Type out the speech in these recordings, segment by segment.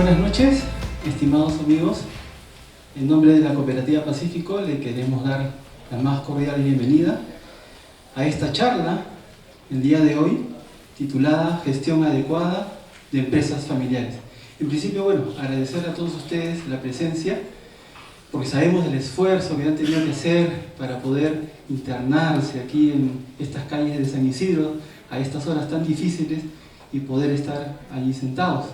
Buenas noches, estimados amigos. En nombre de la Cooperativa Pacífico le queremos dar la más cordial bienvenida a esta charla el día de hoy, titulada Gestión adecuada de empresas familiares. En principio, bueno, agradecer a todos ustedes la presencia, porque sabemos del esfuerzo que han tenido que hacer para poder internarse aquí en estas calles de San Isidro a estas horas tan difíciles y poder estar allí sentados.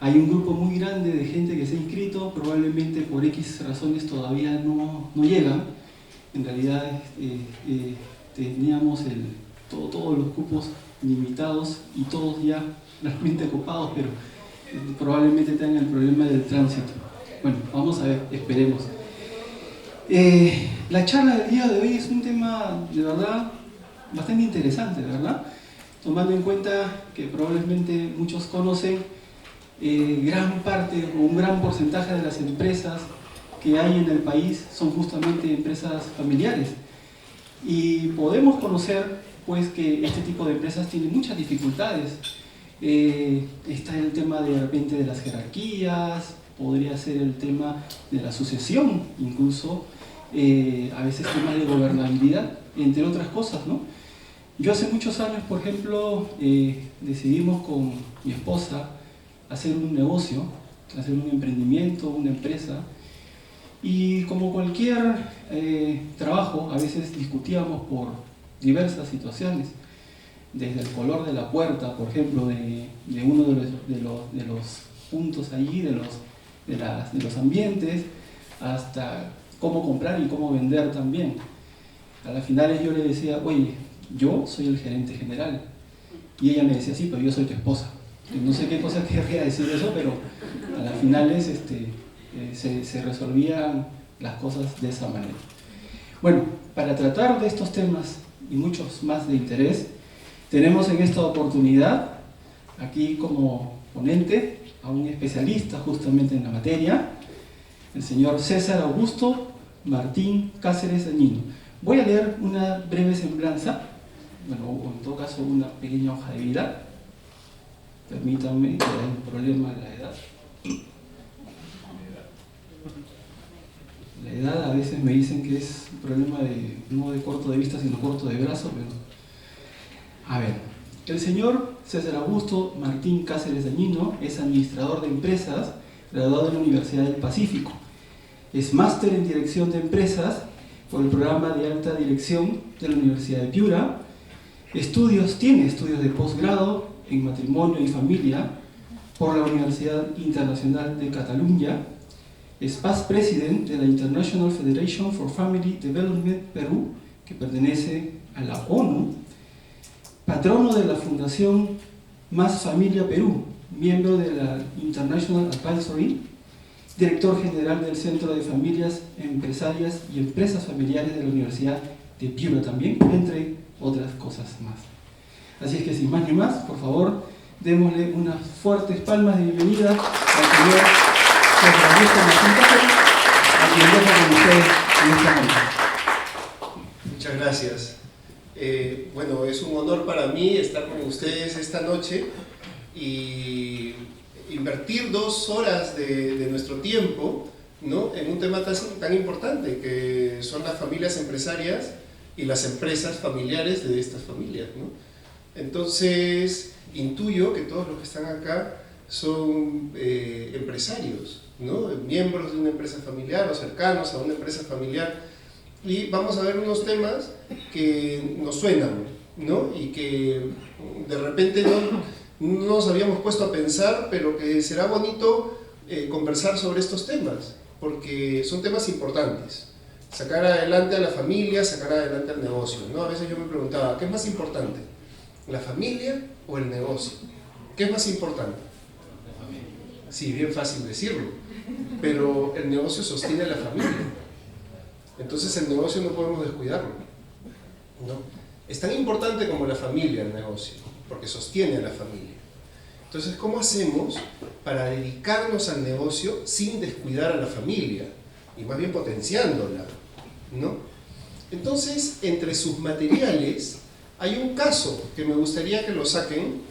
Hay un grupo muy grande de gente que se ha inscrito, probablemente por X razones todavía no llegan. En realidad teníamos todos los cupos limitados y todos ya realmente ocupados, pero probablemente tengan el problema del tránsito. Bueno, vamos a ver, esperemos. La charla del día de hoy es un tema de verdad bastante interesante, ¿verdad? Tomando en cuenta que probablemente muchos conocen gran parte o un gran porcentaje de las empresas que hay en el país son justamente empresas familiares. Y podemos conocer pues que este tipo de empresas tienen muchas dificultades. Está el tema de repente de las jerarquías, podría ser el tema de la sucesión, incluso a veces temas de gobernabilidad, entre otras cosas, ¿no? Yo hace muchos años, por ejemplo, decidimos con mi esposa hacer un negocio, hacer un emprendimiento, una empresa, y como cualquier trabajo, a veces discutíamos por diversas situaciones, desde el color de la puerta, por ejemplo, de uno de los puntos allí, de los ambientes, hasta cómo comprar y cómo vender también. A las finales yo le decía, oye, yo soy el gerente general, y ella me decía, sí, pero yo soy tu esposa. No sé qué cosa querría decir eso, pero a las finales se resolvían las cosas de esa manera. Bueno, para tratar de estos temas y muchos más de interés, tenemos en esta oportunidad aquí como ponente a un especialista justamente en la materia, el señor César Augusto Martín Cáceres Dañino. Voy a leer una breve semblanza, bueno, o en todo caso una pequeña hoja de vida. Permítanme, que hay un problema de la edad. La edad a veces me dicen que es un problema no de corto de vista, sino corto de brazo, pero... A ver, el señor César Augusto Martín Cáceres Dañino es administrador de empresas, graduado en la Universidad del Pacífico. Es máster en dirección de empresas por el programa de alta dirección de la Universidad de Piura. Tiene estudios de posgrado en matrimonio y familia por la Universidad Internacional de Cataluña. Es past president de la International Federation for Family Development Perú, que pertenece a la ONU, patrono de la Fundación Más Familia Perú, miembro de la International Advisory, director general del Centro de Familias Empresarias y Empresas Familiares de la Universidad de Piura también, entre otras cosas más. Así es que sin más ni más, por favor, démosle unas fuertes palmas de bienvenida al señor César Augusto Martín Cáceres, a quien dejo con ustedes en esta noche. Muchas gracias. Bueno, es un honor para mí estar con ustedes esta noche y invertir 2 horas de nuestro tiempo, ¿no?, en un tema tan importante que son las familias empresarias y las empresas familiares de estas familias, ¿no? Entonces, intuyo que todos los que están acá son empresarios, ¿no?, miembros de una empresa familiar o cercanos a una empresa familiar, y vamos a ver unos temas que nos suenan, ¿no?, y que de repente no nos habíamos puesto a pensar, pero que será bonito conversar sobre estos temas, porque son temas importantes. Sacar adelante a la familia, sacar adelante al negocio, ¿no? A veces yo me preguntaba, ¿qué es más importante? ¿La familia o el negocio? ¿Qué es más importante? La familia. Sí, bien fácil decirlo, pero el negocio sostiene a la familia. Entonces el negocio no podemos descuidarlo, ¿no? Es tan importante como la familia el negocio, porque sostiene a la familia. Entonces, ¿cómo hacemos para dedicarnos al negocio sin descuidar a la familia? Y más bien potenciándola, ¿no? Entonces, entre sus materiales hay un caso que me gustaría que lo saquen.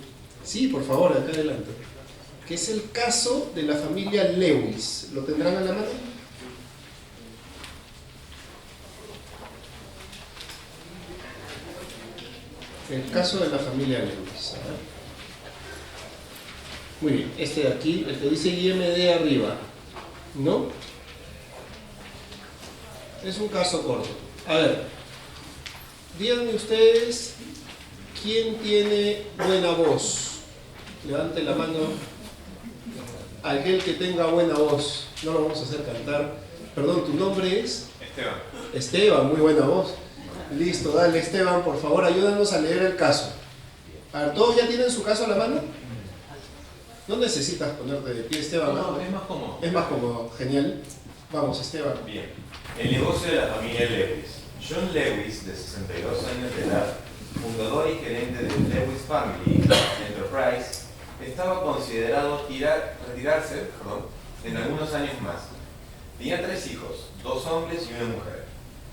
Sí, por favor, acá adelante. que es el caso de la familia Lewis. ¿Lo tendrán a la mano? El caso de la familia Lewis. A ver. Muy bien, este de aquí, el que dice IMD arriba, ¿no? Es un caso corto. A ver, díganme ustedes, ¿quién tiene buena voz? Levante la mano aquel que tenga buena voz. No lo vamos a hacer cantar. Perdón, ¿tu nombre es? Esteban. Esteban, muy buena voz. Listo, dale Esteban, por favor, ayúdanos a leer el caso. A ver, ¿todos ya tienen su caso a la mano? No necesitas ponerte de pie, Esteban. No, es más cómodo. Es más cómodo, genial. Vamos, Esteban. Bien. El negocio de la familia Lewis. John Lewis, de 62 años de edad, fundador y gerente de Lewis Family Enterprise, estaba considerado retirarse en algunos años más. Tenía 3 hijos, 2 hombres y una mujer.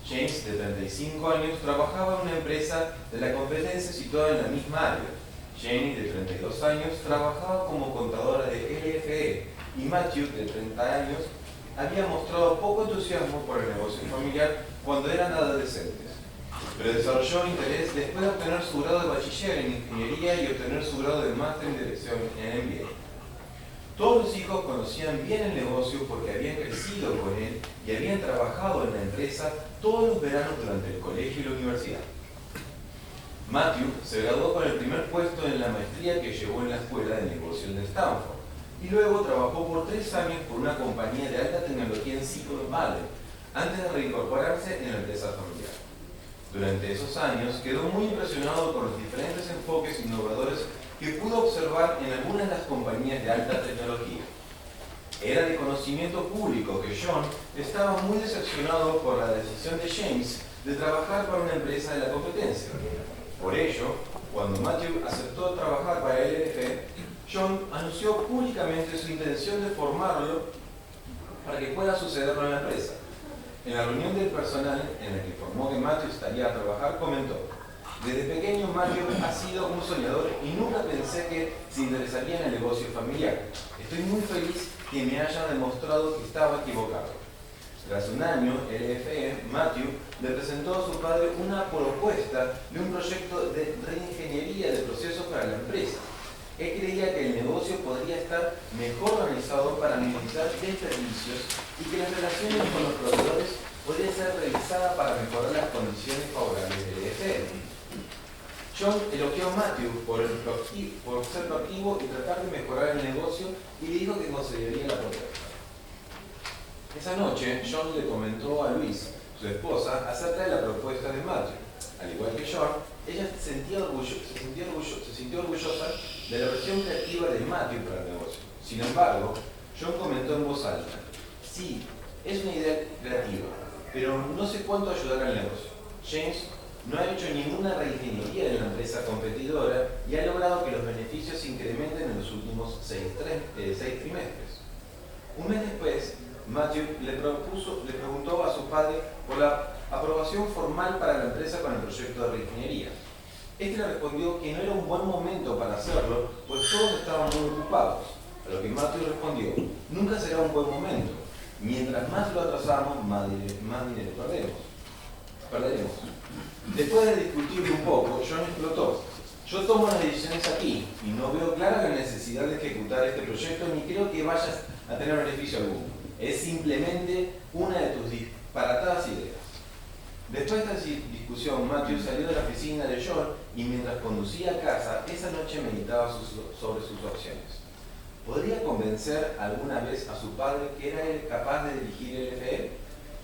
James, de 35 años, trabajaba en una empresa de la competencia situada en la misma área. Jenny, de 32 años, trabajaba como contadora de LFE y Matthew, de 30 años, había mostrado poco entusiasmo por el negocio familiar cuando eran adolescentes, pero desarrolló interés después de obtener su grado de bachiller en ingeniería y obtener su grado de máster en dirección en MBA. Todos los hijos conocían bien el negocio porque habían crecido con él y habían trabajado en la empresa todos los veranos durante el colegio y la universidad. Matthew se graduó con el primer puesto en la maestría que llevó en la Escuela de Negocios de Stanford y luego trabajó por 3 años por una compañía de alta tecnología en Silicon Valley antes de reincorporarse en la empresa familiar. Durante esos años quedó muy impresionado con los diferentes enfoques innovadores que pudo observar en algunas de las compañías de alta tecnología. Era de conocimiento público que John estaba muy decepcionado por la decisión de James de trabajar para una empresa de la competencia. Por ello, cuando Matthew aceptó trabajar para LF, John anunció públicamente su intención de formarlo para que pueda sucederlo en la empresa. En la reunión del personal en la que informó que Matthew estaría a trabajar, comentó: desde pequeño Matthew ha sido un soñador y nunca pensé que se interesaría en el negocio familiar. Estoy muy feliz que me hayan demostrado que estaba equivocado. Tras un año, LFE, Matthew le presentó a su padre una propuesta de un proyecto de reingeniería de procesos para la empresa. Él creía que el negocio podría estar mejor organizado para minimizar desperdicios y que las relaciones con los proveedores podrían ser revisadas para mejorar las condiciones favorables del LFE. John elogió a Matthew por ser proactivo y tratar de mejorar el negocio y le dijo que consideraría la propuesta. Esa noche, John le comentó a Louise, su esposa, acerca de la propuesta de Matthew. Al igual que John, ella se sintió orgullosa de la versión creativa de Matthew para el negocio. Sin embargo, John comentó en voz alta: sí, es una idea creativa, pero no sé cuánto ayudará al negocio. James no ha hecho ninguna reingeniería en la empresa competidora y ha logrado que los beneficios se incrementen en los últimos 6 trimestres. Un mes después, Matthew le preguntó a su padre por la aprobación formal para la empresa con el proyecto de reingeniería. Este le respondió que no era un buen momento para hacerlo, pues todos estaban muy ocupados. A lo que Matthew respondió: nunca será un buen momento. Mientras más lo atrasamos, más dinero perderemos. Después de discutirlo un poco, John explotó: yo tomo las decisiones aquí y no veo clara la necesidad de ejecutar este proyecto ni creo que vayas a tener beneficio alguno. Es simplemente una de tus disparatadas ideas. Después de esta discusión, Matthew salió de la oficina de John y mientras conducía a casa, esa noche meditaba sobre sus opciones. ¿Podría convencer alguna vez a su padre que era él capaz de dirigir el FE?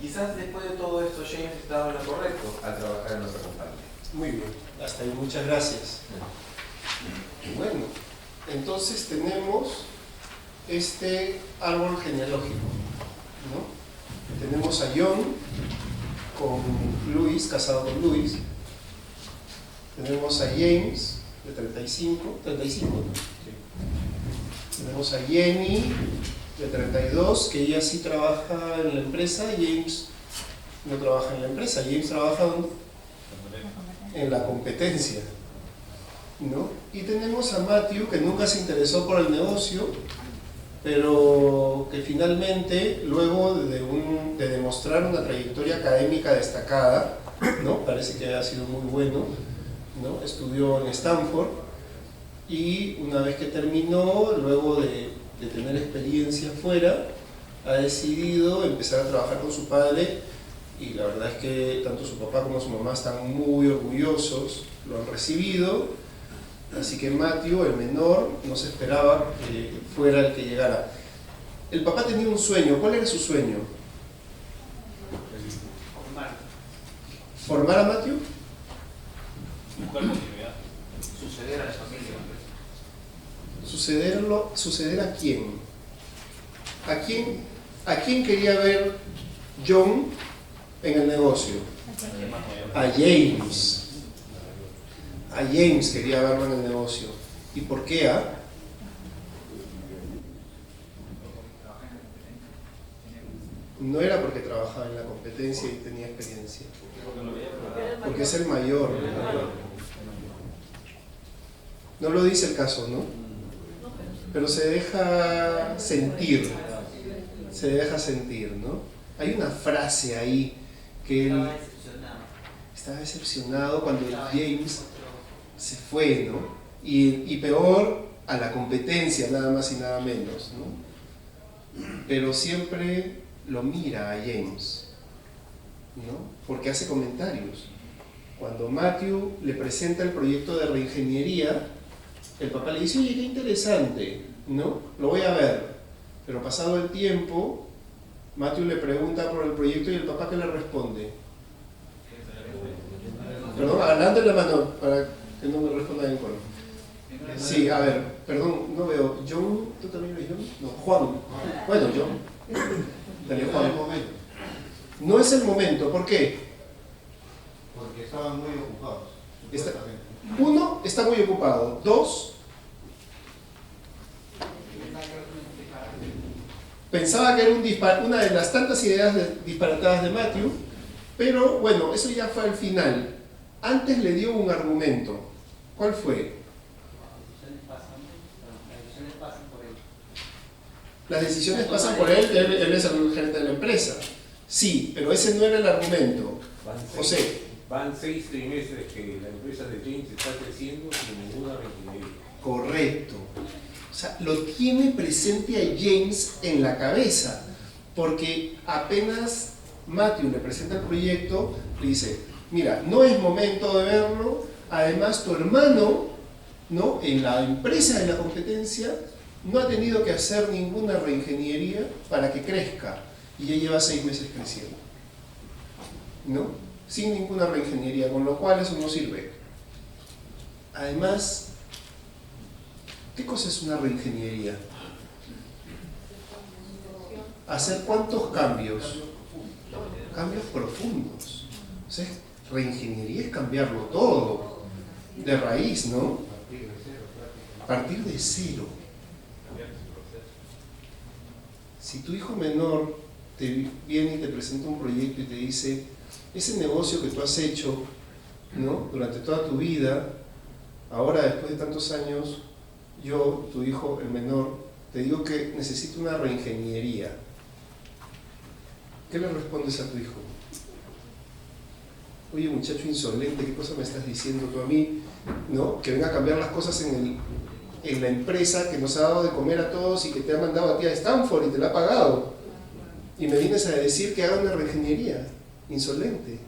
Quizás después de todo esto James estaba en lo correcto al trabajar en nuestra compañía. Muy bien, hasta ahí, muchas gracias. Bueno, entonces tenemos este árbol genealógico, ¿no? Tenemos a John con Luis, casado con Luis. Tenemos a James, de 35, ¿no? Sí. Tenemos a Jenny, de 32, que ella sí trabaja en la empresa. James no trabaja en la empresa. James trabaja en la competencia. ¿no? Y tenemos a Matthew, que nunca se interesó por el negocio, pero que finalmente, luego de demostrar una trayectoria académica destacada, ¿no? Parece que ha sido muy bueno, ¿no? Estudió en Stanford y una vez que terminó, luego de tener experiencia afuera, ha decidido empezar a trabajar con su padre, y la verdad es que tanto su papá como su mamá están muy orgullosos, lo han recibido. Así que Matthew, el menor, no se esperaba que fuera el que llegara. El papá tenía un sueño. ¿Cuál era su sueño? ¿Formar a Matthew? Suceder a la familia. ¿Suceder a quién? ¿A quién quería ver John en el negocio? A James. A James quería verlo en el negocio. ¿Y por qué? No era porque trabajaba en la competencia y tenía experiencia. Porque es el mayor. No lo dice el caso, ¿no? Pero se deja sentir. Se deja sentir, ¿no? Hay una frase ahí que él estaba decepcionado cuando James se fue, ¿no? Y peor, a la competencia, nada más y nada menos, ¿no? Pero siempre lo mira a James, ¿no? Porque hace comentarios. Cuando Matthew le presenta el proyecto de reingeniería, el papá le dice, oye, qué interesante, ¿no? Lo voy a ver. Pero pasado el tiempo, Matthew le pregunta por el proyecto y el papá, ¿qué le responde? Perdón, adelante la mano para que no me respondan en coro. Sí, a ver, perdón, no veo. John, ¿tú también ves John? No, Juan. Bueno, John. Dale, Juan. No es el momento, ¿por qué? Porque estaban muy ocupados. Uno, está muy ocupado. Dos, pensaba que era una de las tantas ideas disparatadas de Matthew, pero bueno, eso ya fue al final. Antes le dio un argumento. ¿Cuál fue? Las decisiones pasan por él, él es el gerente de la empresa. Sí, pero ese no era el argumento. José. Van 6 trimestres que la empresa de James está creciendo sin ninguna reingeniería. Correcto. O sea, lo tiene presente a James en la cabeza, porque apenas Matthew le presenta el proyecto, le dice, mira, no es momento de verlo, además tu hermano, ¿no?, en la empresa de la competencia no ha tenido que hacer ninguna reingeniería para que crezca, y ya lleva 6 meses creciendo, ¿no?, sin ninguna reingeniería, con lo cual eso no sirve. Además, ¿qué cosa es una reingeniería? ¿Hacer cuántos cambios? Cambios profundos. O sea, reingeniería es cambiarlo todo, de raíz, ¿no? Partir de cero. Si tu hijo menor te viene y te presenta un proyecto y te dice, ese negocio que tú has hecho, ¿no?, durante toda tu vida, ahora después de tantos años, yo, tu hijo, el menor, te digo que necesito una reingeniería. ¿Qué le respondes a tu hijo? Oye, muchacho insolente, ¿qué cosa me estás diciendo tú a mí? ¿No? Que venga a cambiar las cosas en la empresa que nos ha dado de comer a todos y que te ha mandado a ti a Stanford y te la ha pagado. Y me vienes a decir que haga una reingeniería. Insolente.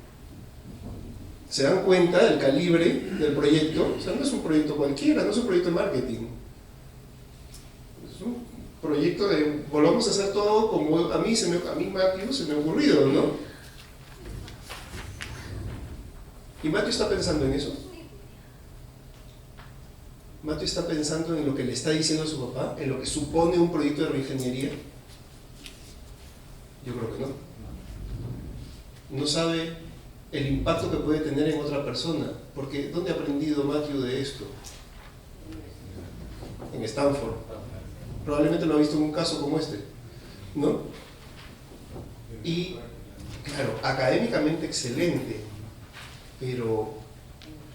¿Se dan cuenta del calibre del proyecto? O sea, no es un proyecto cualquiera, no es un proyecto de marketing. Es un proyecto de, volvamos a hacer todo como a mí Matthew se me ha ocurrido, ¿no? ¿Y Matthew está pensando en eso? ¿Matthew está pensando en lo que le está diciendo a su papá? ¿En lo que supone un proyecto de reingeniería? Yo creo que no. No sabe el impacto que puede tener en otra persona, porque ¿dónde ha aprendido Matthew de esto? En Stanford. Probablemente lo ha visto en un caso como este, ¿no? Y, claro, académicamente excelente, pero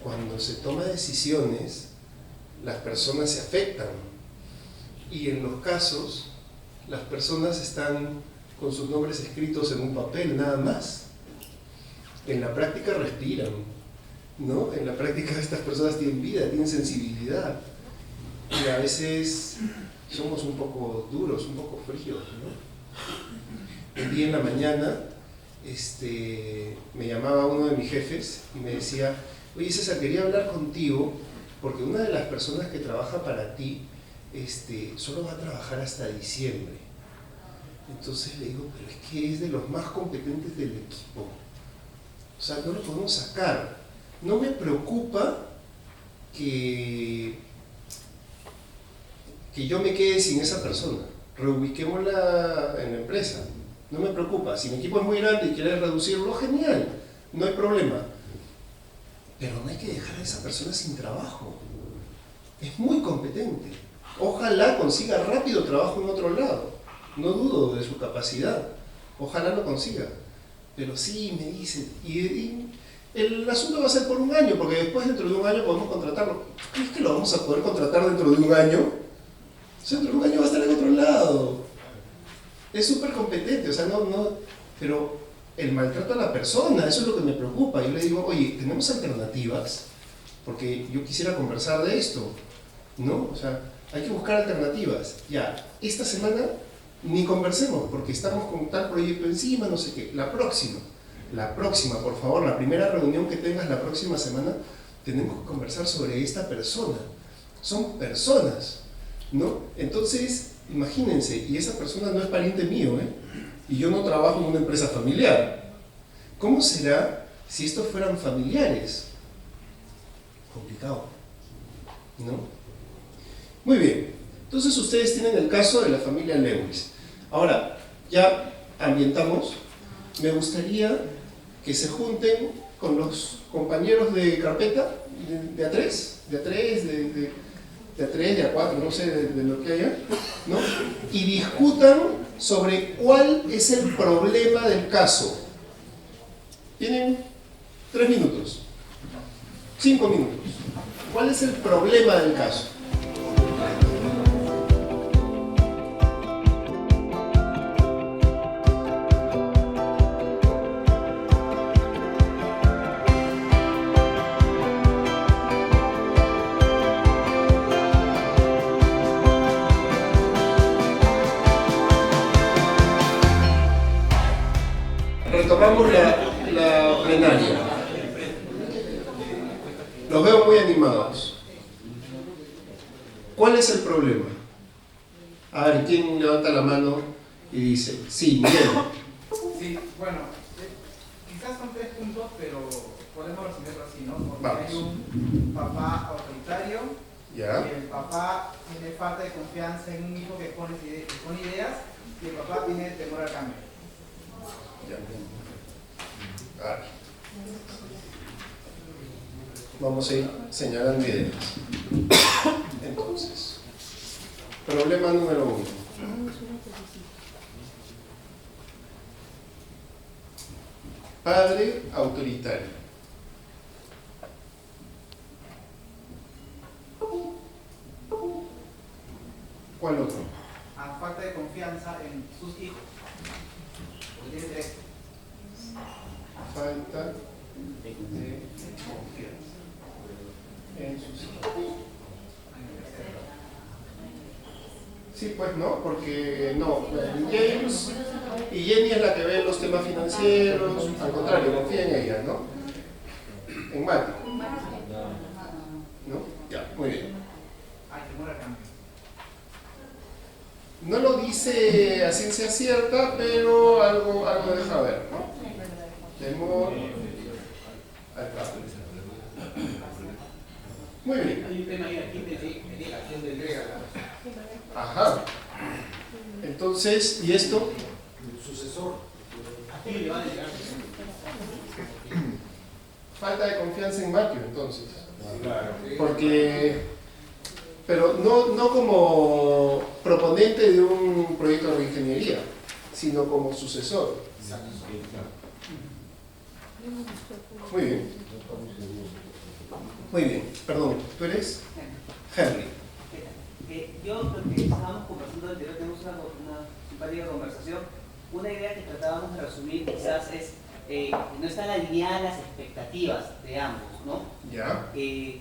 cuando se toma decisiones, las personas se afectan. Y en los casos, las personas están con sus nombres escritos en un papel, nada más. En la práctica respiran, ¿no? En la práctica estas personas tienen vida, tienen sensibilidad. Y a veces somos un poco duros, un poco fríos, ¿no? El día en la mañana me llamaba uno de mis jefes y me decía: oye César, quería hablar contigo porque una de las personas que trabaja para ti solo va a trabajar hasta diciembre. Entonces le digo: pero es que es de los más competentes del equipo, o sea, no lo podemos sacar. No me preocupa que yo me quede sin esa persona, reubiquémosla en la empresa, no me preocupa. Si mi equipo es muy grande y quieres reducirlo, genial, no hay problema. Pero no hay que dejar a esa persona sin trabajo, es muy competente. Ojalá consiga rápido trabajo en otro lado, no dudo de su capacidad, ojalá lo consiga. Pero sí, me dice, y el asunto va a ser por un año, porque después dentro de un año podemos contratarlo. ¿Crees que lo vamos a poder contratar dentro de un año? O sea, dentro de un año va a estar en otro lado. Es súper competente, o sea, pero el maltrato a la persona, eso es lo que me preocupa. Yo le digo: oye, ¿tenemos alternativas? Porque yo quisiera conversar de esto, ¿no? O sea, hay que buscar alternativas. Ya, esta semana ni conversemos porque estamos con tal proyecto encima, no sé qué. La próxima, por favor, la primera reunión que tengas la próxima semana, tenemos que conversar sobre esta persona. Son personas, ¿no? Entonces, imagínense, y esa persona no es pariente mío, y yo no trabajo en una empresa familiar. ¿Cómo será si estos fueran familiares? Complicado, ¿no? Muy bien, entonces ustedes tienen el caso de la familia Lewis. Ahora, ya ambientamos, me gustaría que se junten con los compañeros de carpeta, de A3, de A4, no sé, de lo que haya, ¿no? Y discutan sobre cuál es el problema del caso. Tienen 3 minutos, 5 minutos. ¿Cuál es el problema del caso? Retomamos la plenaria. Los veo muy animados. ¿Cuál es el problema? A ver, ¿quién levanta la mano y dice? Sí, Miguel. Sí, bueno, quizás son 3 puntos, pero podemos resumirlo así, ¿no? Porque Vamos. hay un papá autoritario, ¿Ya? y el papá tiene falta de confianza en un hijo que pone ideas, y el papá tiene temor al cambio. Ya. A ver. Vamos a ir señalando ideas. Entonces, problema número 1. Padre autoritario. ¿Cuál otro? A falta de confianza en sus hijos. Porque tiene 3. Falta de confianza en sus hijos. Sí, pues no, porque no, James y Jenny es la que ve los temas financieros, al contrario, confía en ella, ¿no? En Mati. ¿No? Ya, muy bien. Hay temor al cambio. No lo dice a ciencia cierta, pero algo deja ver, ¿no? Temor al cambio. Muy bien. Hay un tema ahí aquí de delegación de entrega. Ajá. Entonces, ¿y esto? El sucesor. ¿A quién le va a delegar? Falta de confianza en Matthew, entonces. Claro. Porque, pero no como proponente de un proyecto de ingeniería, sino como sucesor. Muy bien. Muy bien. Perdón, ¿tú eres? Henry. Yo creo que estábamos conversando anterior, tenemos una simpática conversación. Una idea que tratábamos de resumir quizás es no están alineadas las expectativas de ambos, ¿no? ¿Ya? Y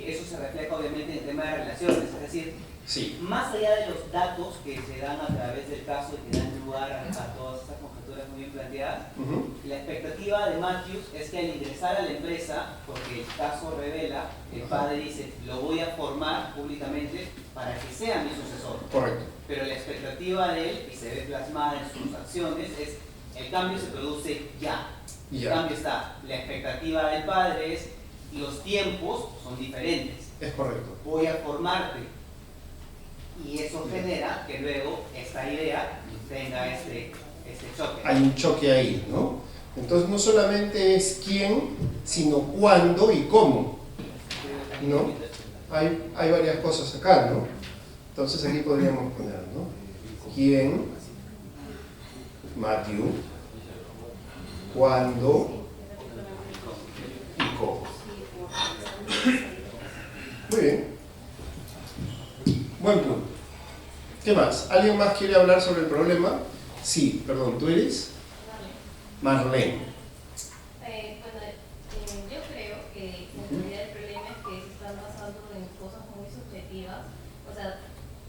eso se refleja obviamente en el tema de relaciones, es decir, Sí. más allá de los datos que se dan a través del caso y que dan lugar a todas estas conjeturas muy bien planteadas, la expectativa de Matthews es que al ingresar a la empresa, porque el caso revela, el padre dice, lo voy a formar públicamente para que sea mi sucesor. Correcto. Pero la expectativa de él, y se ve plasmada en sus acciones, es el cambio se produce ya. El Ya. cambio está, la expectativa del padre es, los tiempos son diferentes. Es correcto. Voy a formarte. Y eso genera que luego esta idea tenga este choque. Hay un choque ahí, ¿no? Entonces no solamente es quién, sino cuándo y cómo, ¿no? Hay varias cosas acá, ¿no? Entonces aquí podríamos poner, ¿no? ¿Quién? Matthew. ¿Cuándo? Y cómo. Muy bien. Buen punto. ¿Qué más? ¿Alguien más quiere hablar sobre el problema? Sí, perdón, ¿tú eres? Marlene. Yo creo que en realidad el problema es que se están basando en cosas muy subjetivas. O sea,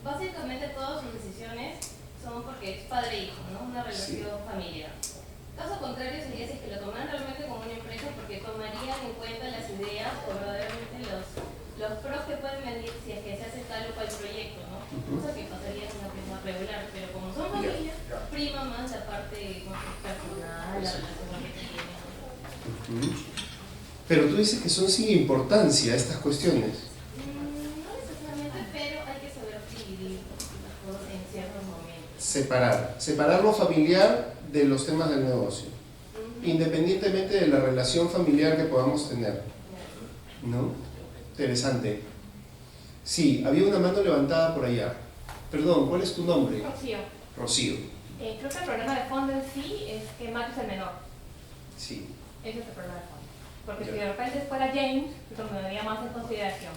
básicamente todas sus decisiones son porque es padre e hijo, ¿no? Una relación familiar. Caso contrario sería si es que lo tomaran realmente como una empresa porque tomarían en cuenta las ideas o verdaderamente los pros que pueden venir si es que se hace tal o cual proyecto, ¿no? Cosa que pasaría en una prima regular, pero como son familias, prima más la parte personal, la relación que tienen. Pero tú dices que son sin importancia estas cuestiones. No necesariamente, pero hay que saber dividir las cosas en ciertos momentos. Separar lo familiar de los temas del negocio, independientemente de la relación familiar que podamos tener, ¿no? Interesante. Sí, había una mano levantada por allá. Perdón, ¿cuál es tu nombre? Rocío. Rocío. Creo que el problema de fondo en sí es que Matt es el menor. Sí. Ese es el problema de fondo. Porque Ya. si de repente fuera James, lo tomaría más en consideración.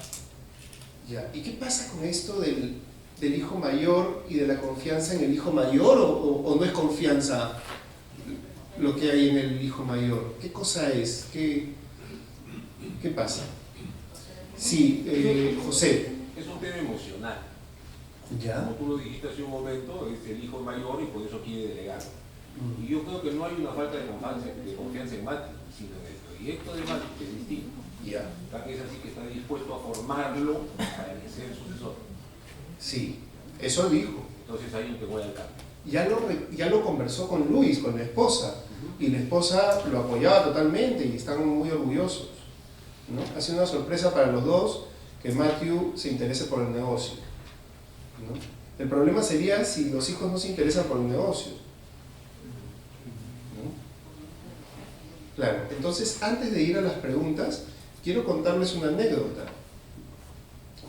Ya. ¿Y qué pasa con esto del hijo mayor y de la confianza en el hijo mayor o no es confianza lo que hay en el hijo mayor? ¿Qué cosa es? ¿Qué pasa? Sí, José. Es un tema emocional. ¿Ya? Como tú lo dijiste hace un momento, es el hijo mayor y por eso quiere delegar. Y yo creo que no hay una falta de confianza en Mati, sino en el proyecto de Mati, que es distinto. Ya. Es así que está dispuesto a formarlo para que sea el sucesor. Sí, eso dijo. Entonces ahí te voy al cambio. Ya lo conversó con Luis, con la esposa, y la esposa lo apoyaba totalmente y están muy orgullosos, ¿no? Ha sido una sorpresa para los dos que Matthew se interese por el negocio, ¿no? El problema sería si los hijos no se interesan por el negocio, ¿no? Claro, entonces antes de ir a las preguntas, quiero contarles una anécdota.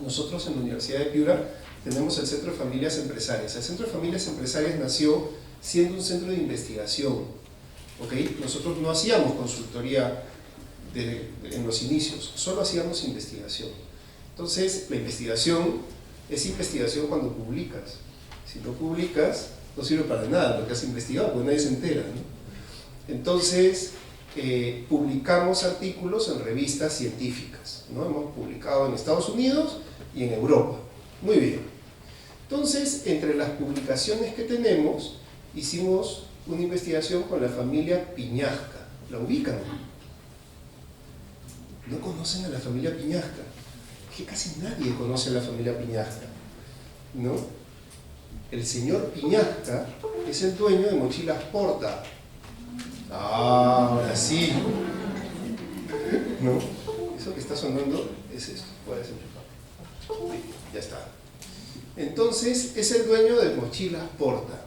Nosotros en la Universidad de Piura tenemos el Centro de Familias Empresarias. El Centro de Familias Empresarias nació siendo un centro de investigación, ¿ok? Nosotros no hacíamos consultoría en los inicios, solo hacíamos investigación. Entonces, la investigación es investigación cuando publicas. Si no publicas, no sirve para nada lo que has investigado, porque nadie se entera, ¿no? Entonces, publicamos artículos en revistas científicas, ¿no? Hemos publicado en Estados Unidos y en Europa. Muy bien. Entonces, entre las publicaciones que tenemos, hicimos una investigación con la familia Piñasca. ¿La ubican? ¿No conocen a la familia Piñasca? Es que casi nadie conoce a la familia Piñasca, ¿no? El señor Piñasca es el dueño de Mochilas Porta. Ahora sí. ¿No? Eso que está sonando es esto. Puede ser. Ya está. Entonces, es el dueño de Mochilas Porta.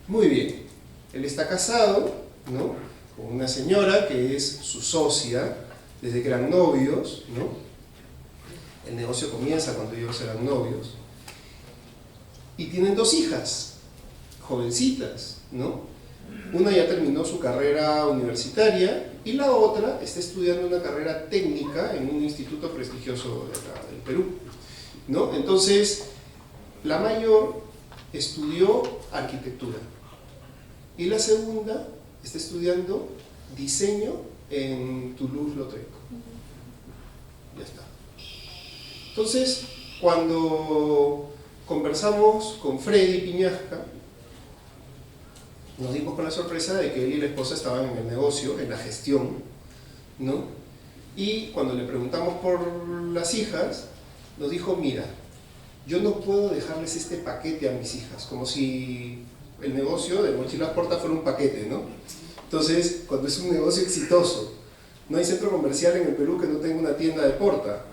Muy bien. Él está casado, ¿no? Con una señora que es su socia desde que eran novios, ¿no? El negocio comienza cuando ellos eran novios. Y tienen dos hijas, jovencitas, ¿no? Una ya terminó su carrera universitaria y la otra está estudiando una carrera técnica en un instituto prestigioso de acá, del Perú, ¿no? Entonces, la mayor estudió arquitectura y la segunda está estudiando diseño en Toulouse-Lautrec. Ya está. Entonces, cuando conversamos con Freddy Piñasca, nos dimos con la sorpresa de que él y la esposa estaban en el negocio, en la gestión, ¿no? Y cuando le preguntamos por las hijas, nos dijo, mira, yo no puedo dejarles este paquete a mis hijas, como si el negocio de Mochilas Porta fuera un paquete, ¿no? Entonces, cuando es un negocio exitoso, no hay centro comercial en el Perú que no tenga una tienda de Porta,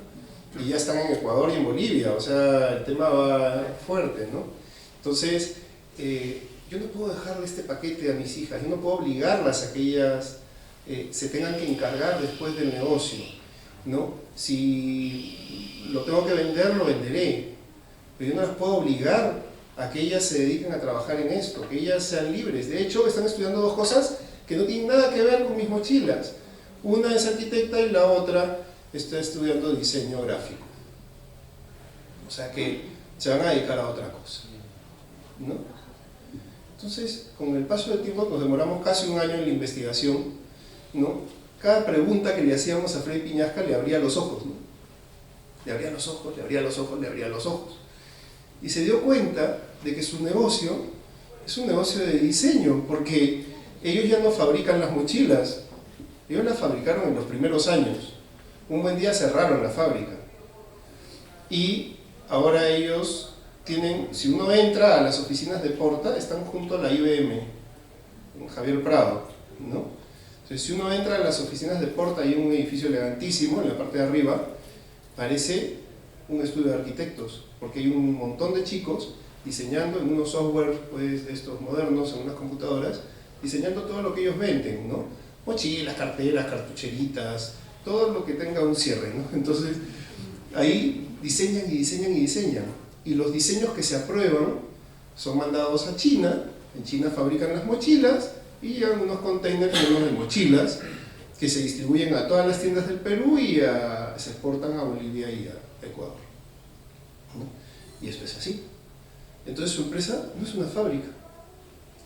y ya están en Ecuador y en Bolivia, o sea, el tema va fuerte, ¿no? Entonces, yo no puedo dejarle este paquete a mis hijas, yo no puedo obligarlas a que ellas se tengan que encargar después del negocio, ¿no? Si lo tengo que vender, lo venderé, pero yo no las puedo obligar a que ellas se dediquen a trabajar en esto, que ellas sean libres. De hecho, están estudiando dos cosas que no tienen nada que ver con mis mochilas. Una es arquitecta y la otra está estudiando diseño gráfico. O sea que se van a dedicar a otra cosa, ¿no? Entonces, con el paso del tiempo nos demoramos casi un año en la investigación, ¿no? Cada pregunta que le hacíamos a Freddy Piñasca le abría los ojos, ¿no? Le abría los ojos, le abría los ojos, le abría los ojos. Y se dio cuenta de que su negocio es un negocio de diseño, porque ellos ya no fabrican las mochilas, ellos las fabricaron en los primeros años. Un buen día cerraron la fábrica y ahora ellos tienen, si uno entra a las oficinas de Porta, están junto a la IBM, en Javier Prado, ¿no? Entonces, si uno entra a las oficinas de Porta, hay un edificio elegantísimo en la parte de arriba, parece un estudio de arquitectos, porque hay un montón de chicos diseñando en unos software, pues, estos modernos, en unas computadoras, diseñando todo lo que ellos venden, ¿no? Mochilas, carteras, cartucheritas, todo lo que tenga un cierre, ¿no? Entonces, ahí diseñan y diseñan y diseñan. Y los diseños que se aprueban son mandados a China. En China fabrican las mochilas y llegan unos containers llenos de mochilas que se distribuyen a todas las tiendas del Perú y se exportan a Bolivia y a Ecuador, ¿no? Y esto es así. Entonces su empresa no es una fábrica,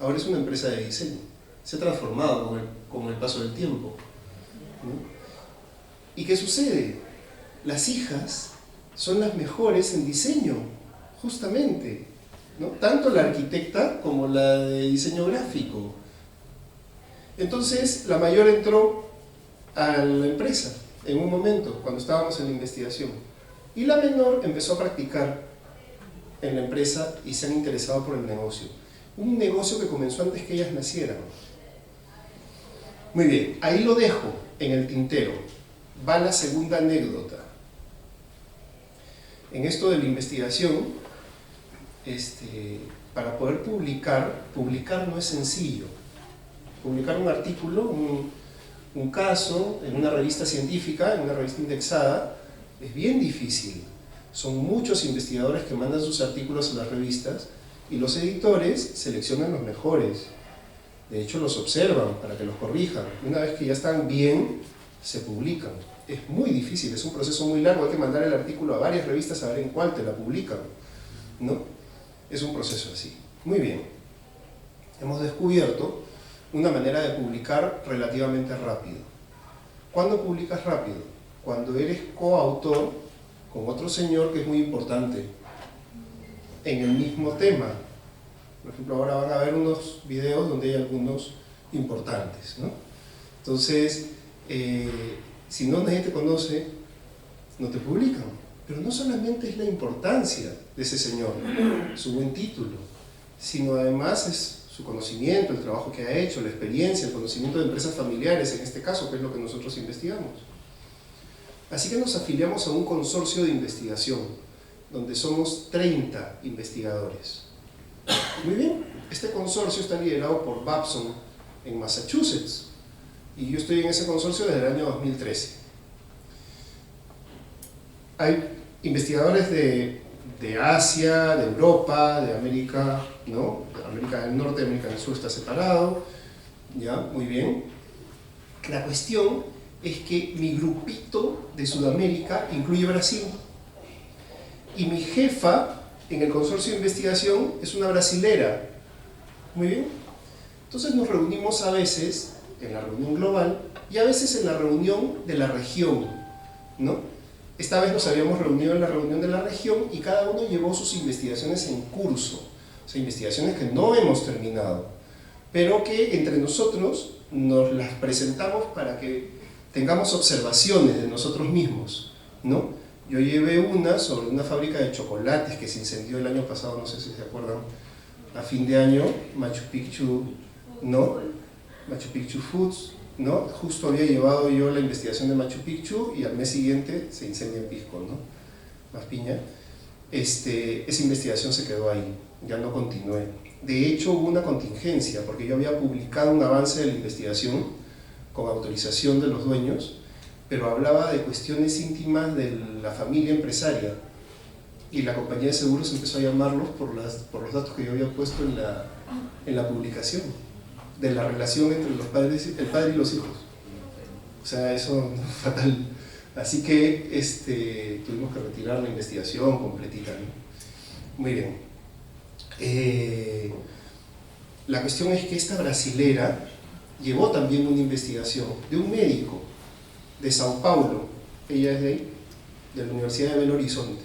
ahora es una empresa de diseño. Se ha transformado con el paso del tiempo, ¿no? ¿Y qué sucede? Las hijas son las mejores en diseño, justamente, ¿no? Tanto la arquitecta como la de diseño gráfico. Entonces, la mayor entró a la empresa en un momento, cuando estábamos en la investigación. Y la menor empezó a practicar en la empresa y se han interesado por el negocio. Un negocio que comenzó antes que ellas nacieran. Muy bien, ahí lo dejo en el tintero. Va la segunda anécdota. En esto de la investigación, para poder publicar no es sencillo. Publicar un artículo, un caso, en una revista científica, en una revista indexada, es bien difícil. Son muchos investigadores que mandan sus artículos a las revistas y los editores seleccionan los mejores. De hecho, los observan para que los corrijan. Una vez que ya están bien, se publican. Es muy difícil, es un proceso muy largo, hay que mandar el artículo a varias revistas a ver en cuál te la publican, ¿no? Es un proceso así. Muy bien. Hemos descubierto una manera de publicar relativamente rápido. ¿Cuándo publicas rápido? Cuando eres coautor con otro señor que es muy importante en el mismo tema. Por ejemplo, ahora van a ver unos videos donde hay algunos importantes, ¿no? Entonces, si nadie te conoce, no te publican. Pero no solamente es la importancia de ese señor, su buen título, sino además es su conocimiento, el trabajo que ha hecho, la experiencia, el conocimiento de empresas familiares, en este caso, que es lo que nosotros investigamos. Así que nos afiliamos a un consorcio de investigación, donde somos 30 investigadores. Muy bien, este consorcio está liderado por Babson en Massachusetts, y yo estoy en ese consorcio desde el año 2013. Hay investigadores de Asia, de Europa, de América, ¿no? De América del Norte, América del Sur está separado, ya, muy bien. La cuestión es que mi grupito de Sudamérica incluye Brasil. Y mi jefa en el consorcio de investigación es una brasilera. Muy bien. Entonces nos reunimos a veces en la reunión global y a veces en la reunión de la región, ¿no? Esta vez nos habíamos reunido en la reunión de la región y cada uno llevó sus investigaciones en curso. O sea, investigaciones que no hemos terminado, pero que entre nosotros nos las presentamos para que tengamos observaciones de nosotros mismos, ¿no? Yo llevé una sobre una fábrica de chocolates que se incendió el año pasado, no sé si se acuerdan, a fin de año, Machu Picchu, ¿no? Machu Picchu Foods, ¿no? Justo había llevado yo la investigación de Machu Picchu y al mes siguiente se incendia en Pisco, ¿no? Más piña. Esa investigación se quedó ahí, ya no continué. De hecho hubo una contingencia porque yo había publicado un avance de la investigación con autorización de los dueños, pero hablaba de cuestiones íntimas de la familia empresaria y la compañía de seguros empezó a llamarlos por los datos que yo había puesto en la publicación de la relación entre el padre y los hijos. O sea, eso fatal. Así que tuvimos que retirar la investigación completita, ¿no? Muy bien. La cuestión es que esta brasilera llevó también una investigación de un médico de Sao Paulo, ella es de ahí, de la Universidad de Belo Horizonte.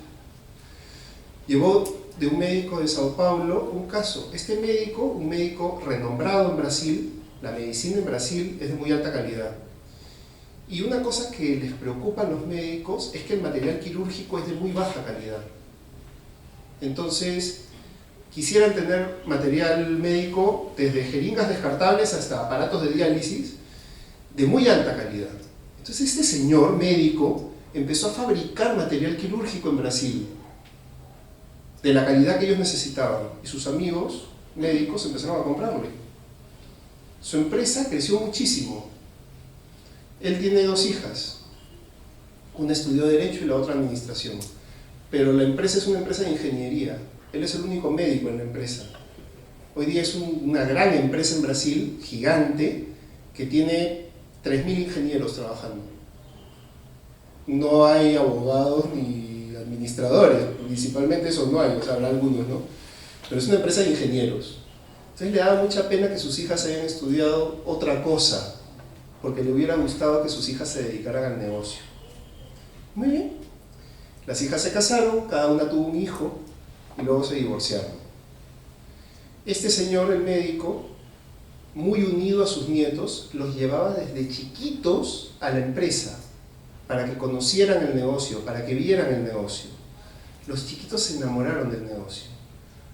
Llevó de un médico de Sao Paulo un caso. Este médico, un médico renombrado en Brasil, la medicina en Brasil es de muy alta calidad. Y una cosa que les preocupa a los médicos es que el material quirúrgico es de muy baja calidad. Entonces, quisieran tener material médico desde jeringas descartables hasta aparatos de diálisis de muy alta calidad. Entonces este señor médico empezó a fabricar material quirúrgico en Brasil de la calidad que ellos necesitaban y sus amigos médicos empezaron a comprarle. Su empresa creció muchísimo. Él tiene 2 hijas, una estudió Derecho y la otra Administración, pero la empresa es una empresa de ingeniería. Él es el único médico en la empresa. Hoy día es una gran empresa en Brasil, gigante, que tiene 3.000 ingenieros trabajando. No hay abogados ni administradores, principalmente eso no hay, o sea, habrá algunos, ¿no? Pero es una empresa de ingenieros. Entonces le daba mucha pena que sus hijas hayan estudiado otra cosa, porque le hubiera gustado que sus hijas se dedicaran al negocio. Muy bien. Las hijas se casaron, cada una tuvo un hijo, y luego se divorciaron. Este señor, el médico, muy unido a sus nietos, los llevaba desde chiquitos a la empresa para que conocieran el negocio, para que vieran el negocio. Los chiquitos se enamoraron del negocio.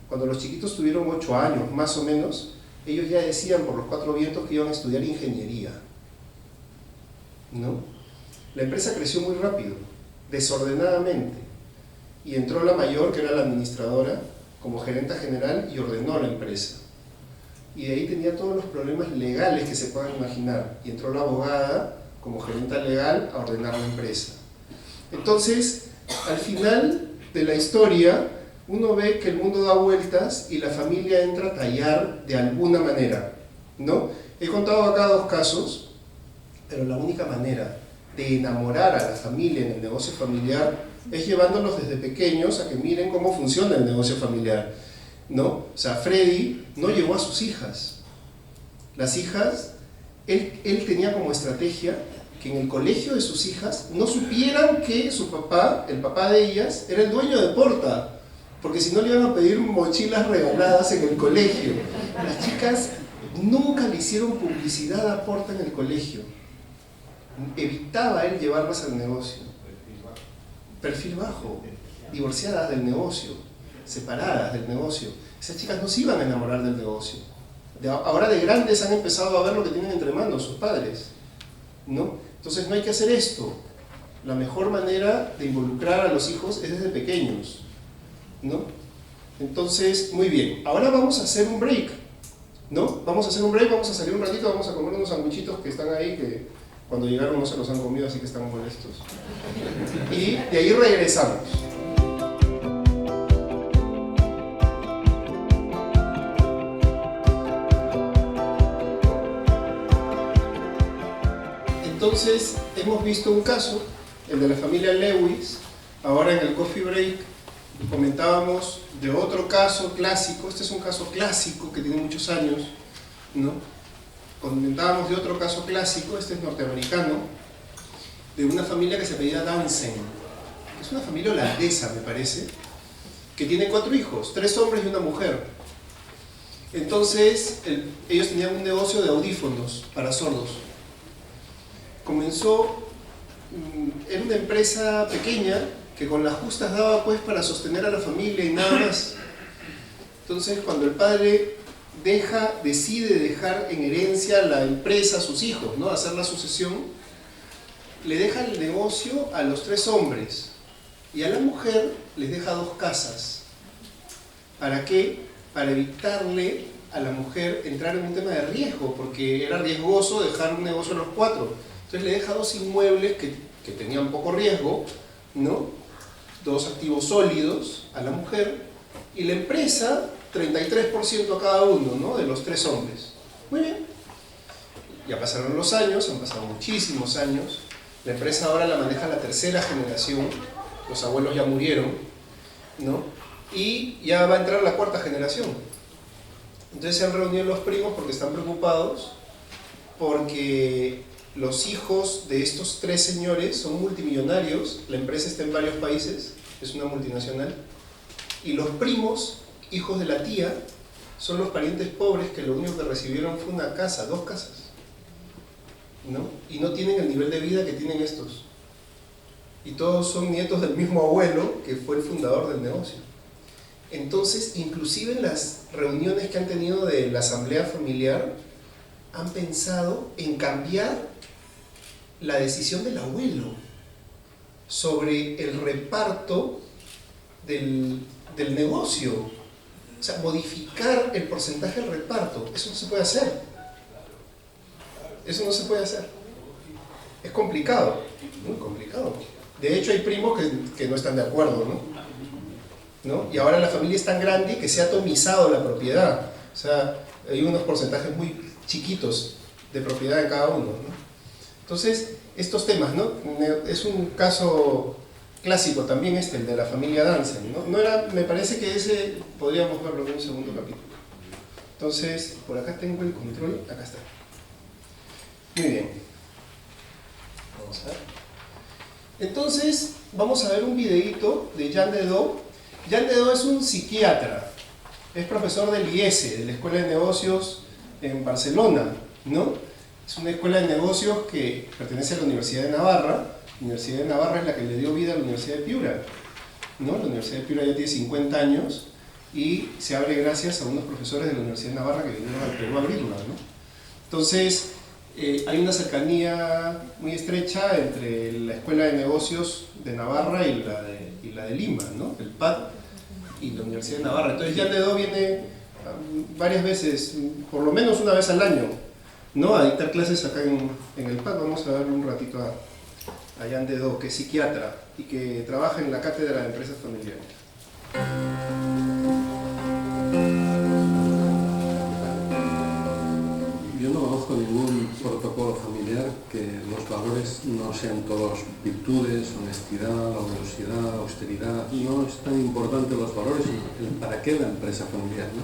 Cuando los chiquitos tuvieron 8 años, más o menos, ellos ya decían por los 4 vientos que iban a estudiar ingeniería, ¿no? La empresa creció muy rápido, desordenadamente, y entró la mayor, que era la administradora, como gerenta general y ordenó la empresa. Y de ahí tenía todos los problemas legales que se puedan imaginar. Y entró la abogada como gerenta legal a ordenar la empresa. Entonces, al final de la historia, uno ve que el mundo da vueltas y la familia entra a tallar de alguna manera, ¿no? He contado acá 2 casos, pero la única manera de enamorar a la familia en el negocio familiar es llevándolos desde pequeños a que miren cómo funciona el negocio familiar, ¿no? O sea, Freddy no llevó a sus hijas. Las hijas, él tenía como estrategia que en el colegio de sus hijas no supieran que su papá, el papá de ellas, era el dueño de Porta, porque si no le iban a pedir mochilas regaladas en el colegio. Las chicas nunca le hicieron publicidad a Porta en el colegio. Evitaba él llevarlas al negocio. Perfil bajo, divorciadas del negocio, separadas del negocio. Esas chicas no se iban a enamorar del negocio. Ahora de grandes han empezado a ver lo que tienen entre manos sus padres, ¿no? Entonces no hay que hacer esto. La mejor manera de involucrar a los hijos es desde pequeños, ¿no? Entonces, muy bien. Ahora vamos a hacer un break, ¿no? Vamos a hacer un break, vamos a salir un ratito, vamos a comer unos sandwichitos que están ahí, que cuando llegaron no se los han comido, así que están molestos. Y de ahí regresamos. Entonces, hemos visto un caso, el de la familia Lewis. Ahora en el coffee break comentábamos de otro caso clásico. Este es un caso clásico que tiene muchos años, ¿no? Comentábamos de otro caso clásico, este es norteamericano, de una familia que se apellida Dansen. Es una familia holandesa, me parece, que tiene 4 hijos, 3 hombres y una mujer. Entonces, ellos tenían un negocio de audífonos para sordos. Comenzó, era una empresa pequeña que con las justas daba pues para sostener a la familia y nada más. Entonces, cuando el padre decide dejar en herencia la empresa a sus hijos, ¿no? Hacer la sucesión, le deja el negocio a los 3 hombres y a la mujer les deja 2 casas. ¿Para qué? Para evitarle a la mujer entrar en un tema de riesgo, porque era riesgoso dejar un negocio a los 4. Entonces le deja 2 inmuebles que tenían poco riesgo, ¿no? 2 activos sólidos a la mujer y la empresa 33% a cada uno, ¿no? De los 3 hombres. Muy bien. Ya pasaron los años, han pasado muchísimos años. La empresa ahora la maneja la 3ª generación. Los abuelos ya murieron, ¿no? Y ya va a entrar la 4ª generación. Entonces se han reunido los primos porque están preocupados, porque los hijos de estos 3 señores son multimillonarios. La empresa está en varios países, es una multinacional. Y los primos, hijos de la tía, son los parientes pobres que lo único que recibieron fue una casa, 2 casas, ¿no? Y no tienen el nivel de vida que tienen estos. Y todos son nietos del mismo abuelo que fue el fundador del negocio. Entonces, inclusive en las reuniones que han tenido de la asamblea familiar, han pensado en cambiar la decisión del abuelo sobre el reparto del negocio. O sea, modificar el porcentaje del reparto. Eso no se puede hacer. Eso no se puede hacer. Es complicado, muy complicado. De hecho, hay primos que no están de acuerdo, ¿no? Y ahora la familia es tan grande que se ha atomizado la propiedad. O sea, hay unos porcentajes muy chiquitos de propiedad de cada uno, ¿no? Entonces, estos temas, ¿no? Es un caso clásico también el de la familia Dansen, ¿no? Me parece que ese podríamos verlo en un segundo capítulo. Entonces, por acá tengo el control, acá está. Muy bien. Vamos a ver. Entonces, vamos a ver un videíto de Jean Dedeaux. Jean Dedeaux es un psiquiatra, es profesor del IESE, de la Escuela de Negocios en Barcelona, ¿no? Es una escuela de negocios que pertenece a la Universidad de Navarra. La Universidad de Navarra es la que le dio vida a la Universidad de Piura, ¿no? La Universidad de Piura ya tiene 50 años y se abre gracias a unos profesores de la Universidad de Navarra que vinieron al Perú a abrirla, ¿no? Entonces, hay una cercanía muy estrecha entre la Escuela de Negocios de Navarra y la de Lima, ¿no? El PAD y la Universidad de Navarra. Entonces Jean Dedeaux viene varias veces, por lo menos una vez al año, ¿no? A dictar clases acá en el PAD. Vamos a darle un ratito a Jean Dedeaux, que es psiquiatra y que trabaja en la Cátedra de Empresas Familiares. Yo no conozco ningún protocolo familiar que los valores no sean todos virtudes, honestidad, laboriosidad, austeridad. No es tan importante los valores, el para qué la empresa familiar, ¿no?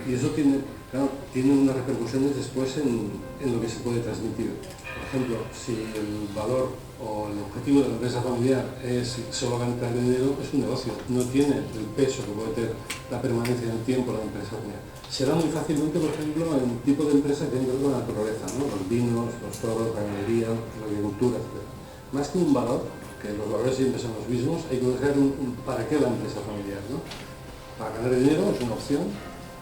Y eso tiene unas repercusiones después en lo que se puede transmitir. Por ejemplo, si el valor o el objetivo de la empresa familiar es solo ganar dinero, es un negocio, no tiene el peso que puede tener la permanencia en el tiempo de la empresa familiar. Se da muy fácilmente, por ejemplo, en tipo de empresas que tienen que ver con la naturaleza, ¿no? Los vinos, los toros, la ganadería, la agricultura, etc. Más que un valor, que los valores siempre son los mismos, hay que buscar un para qué la empresa familiar, ¿no? Para ganar dinero es una opción,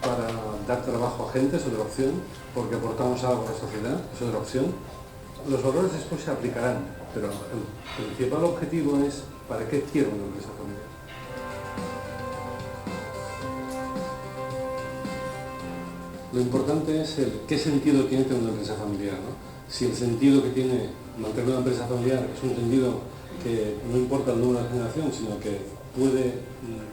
para dar trabajo a gente es otra opción, porque aportamos algo a la sociedad es otra opción. Los valores después se aplicarán, pero el principal objetivo es para qué quiero una empresa familiar. Lo importante es qué sentido tiene tener una empresa familiar, ¿no? Si el sentido que tiene mantener una empresa familiar es un sentido que no importa el número de generación, sino que puede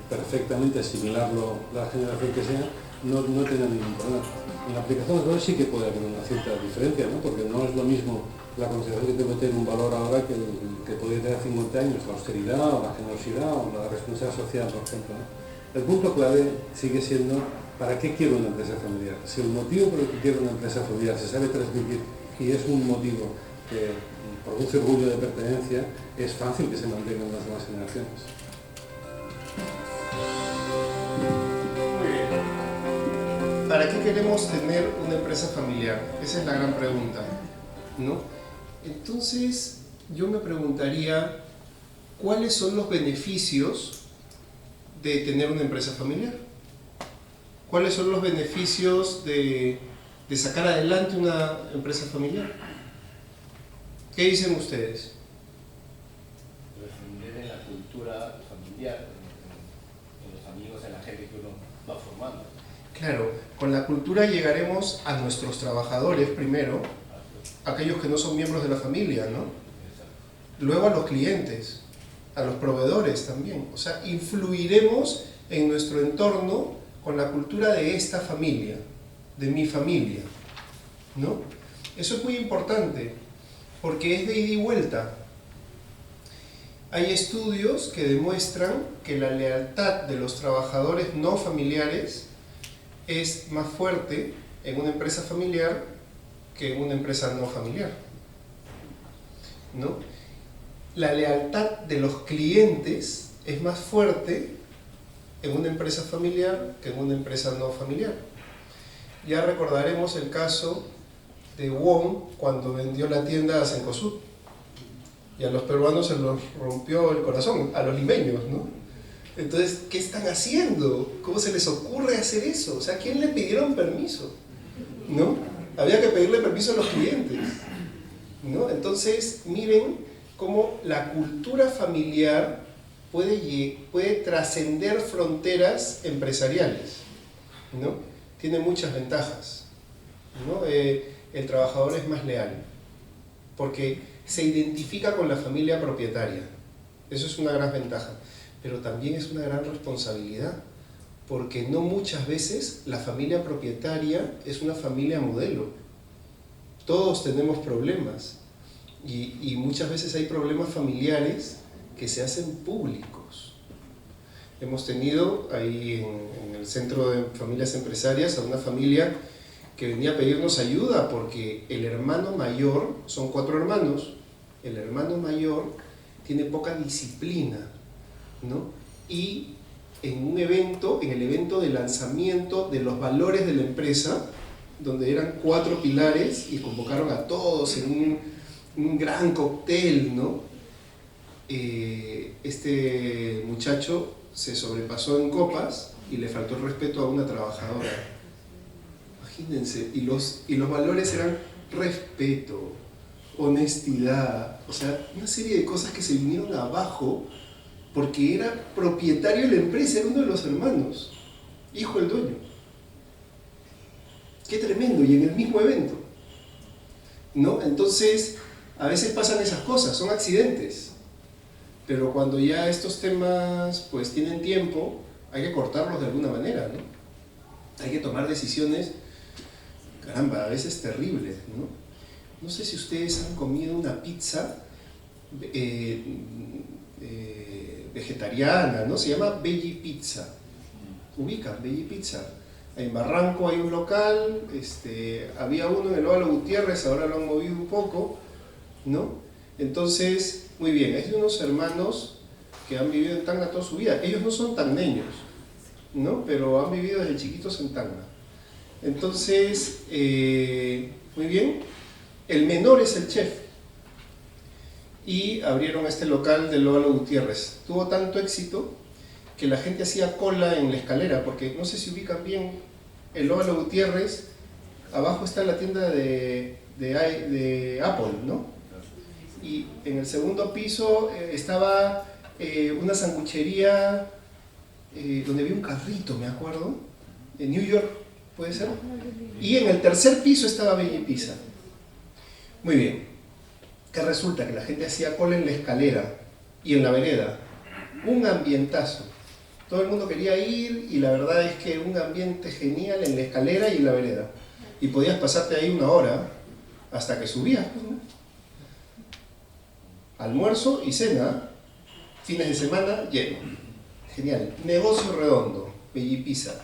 perfectamente asimilarlo la generación que sea, no tiene ningún problema. En la aplicación de los valores sí que puede haber una cierta diferencia, ¿no? Porque no es lo mismo la consideración que debe tener un valor ahora que podría tener 50 años, la austeridad o la generosidad o la responsabilidad social, por ejemplo, ¿no? El punto clave sigue siendo ¿para qué quiero una empresa familiar? Si el motivo por el que quiero una empresa familiar se sabe transmitir y es un motivo que produce orgullo de pertenencia, es fácil que se mantengan las nuevas generaciones. ¿Para qué queremos tener una empresa familiar? Esa es la gran pregunta, ¿no? Entonces, yo me preguntaría, ¿cuáles son los beneficios de tener una empresa familiar? ¿Cuáles son los beneficios de sacar adelante una empresa familiar? ¿Qué dicen ustedes? Defender en la cultura familiar, en los amigos, en la gente que uno va formando. Claro, con la cultura llegaremos a nuestros trabajadores primero, aquellos que no son miembros de la familia, ¿no? Luego a los clientes, a los proveedores también. O sea, influiremos en nuestro entorno con la cultura de esta familia, de mi familia, ¿no? Eso es muy importante, porque es de ida y vuelta. Hay estudios que demuestran que la lealtad de los trabajadores no familiares es más fuerte en una empresa familiar que en una empresa no familiar, ¿no? La lealtad de los clientes es más fuerte en una empresa familiar que en una empresa no familiar. Ya recordaremos el caso de Wong cuando vendió la tienda a Cencosud, y a los peruanos se los rompió el corazón, a los limeños, ¿no? Entonces, ¿qué están haciendo? ¿Cómo se les ocurre hacer eso? O sea, ¿a quién le pidieron permiso? ¿No? Había que pedirle permiso a los clientes, ¿no? Entonces, miren cómo la cultura familiar puede trascender fronteras empresariales, ¿no? Tiene muchas ventajas, ¿no? El trabajador es más leal, porque se identifica con la familia propietaria. Eso es una gran ventaja, pero también es una gran responsabilidad, porque no muchas veces la familia propietaria es una familia modelo. Todos tenemos problemas, y muchas veces hay problemas familiares que se hacen públicos. Hemos tenido ahí en el Centro de Familias Empresarias a una familia que venía a pedirnos ayuda porque el hermano mayor, son 4 hermanos, el hermano mayor tiene poca disciplina, ¿no? Y en el evento de lanzamiento de los valores de la empresa, donde eran 4 pilares y convocaron a todos en un gran cóctel, ¿no? Este muchacho se sobrepasó en copas y le faltó el respeto a una trabajadora. Imagínense, y los valores eran respeto, honestidad, o sea, una serie de cosas que se vinieron abajo porque era propietario de la empresa, era uno de los hermanos, hijo del dueño. Qué tremendo, y en el mismo evento, ¿no? Entonces, a veces pasan esas cosas, son accidentes, pero cuando ya estos temas pues tienen tiempo, hay que cortarlos de alguna manera, ¿no? Hay que tomar decisiones, caramba, a veces terribles, ¿no? No sé si ustedes han comido una pizza vegetariana, ¿no? Se llama Veggie Pizza. Ubican Veggie Pizza. En Barranco hay un local, había uno en el Óvalo Gutiérrez, ahora lo han movido un poco, ¿no? Entonces, muy bien, es de unos hermanos que han vivido en Tacna toda su vida. Ellos no son tacneños, ¿no? Pero han vivido desde chiquitos en Tacna. Entonces, muy bien, el menor es el chef. Y abrieron este local del Óvalo Gutiérrez. Tuvo tanto éxito que la gente hacía cola en la escalera, porque no sé si ubican bien el Óvalo Gutiérrez, abajo está la tienda de Apple, ¿no? Y en el segundo piso estaba una sanguchería donde había un carrito, me acuerdo, en New York, ¿puede ser? Y en el tercer piso estaba Veggie Pizza. Muy bien, que resulta que la gente hacía cola en la escalera y en la vereda, un ambientazo. Todo el mundo quería ir y la verdad es que un ambiente genial en la escalera y en la vereda. Y podías pasarte ahí 1 hora hasta que subías, ¿no? almuerzo y cena, fines de semana lleno. Genial. Negocio redondo, Bellipisa.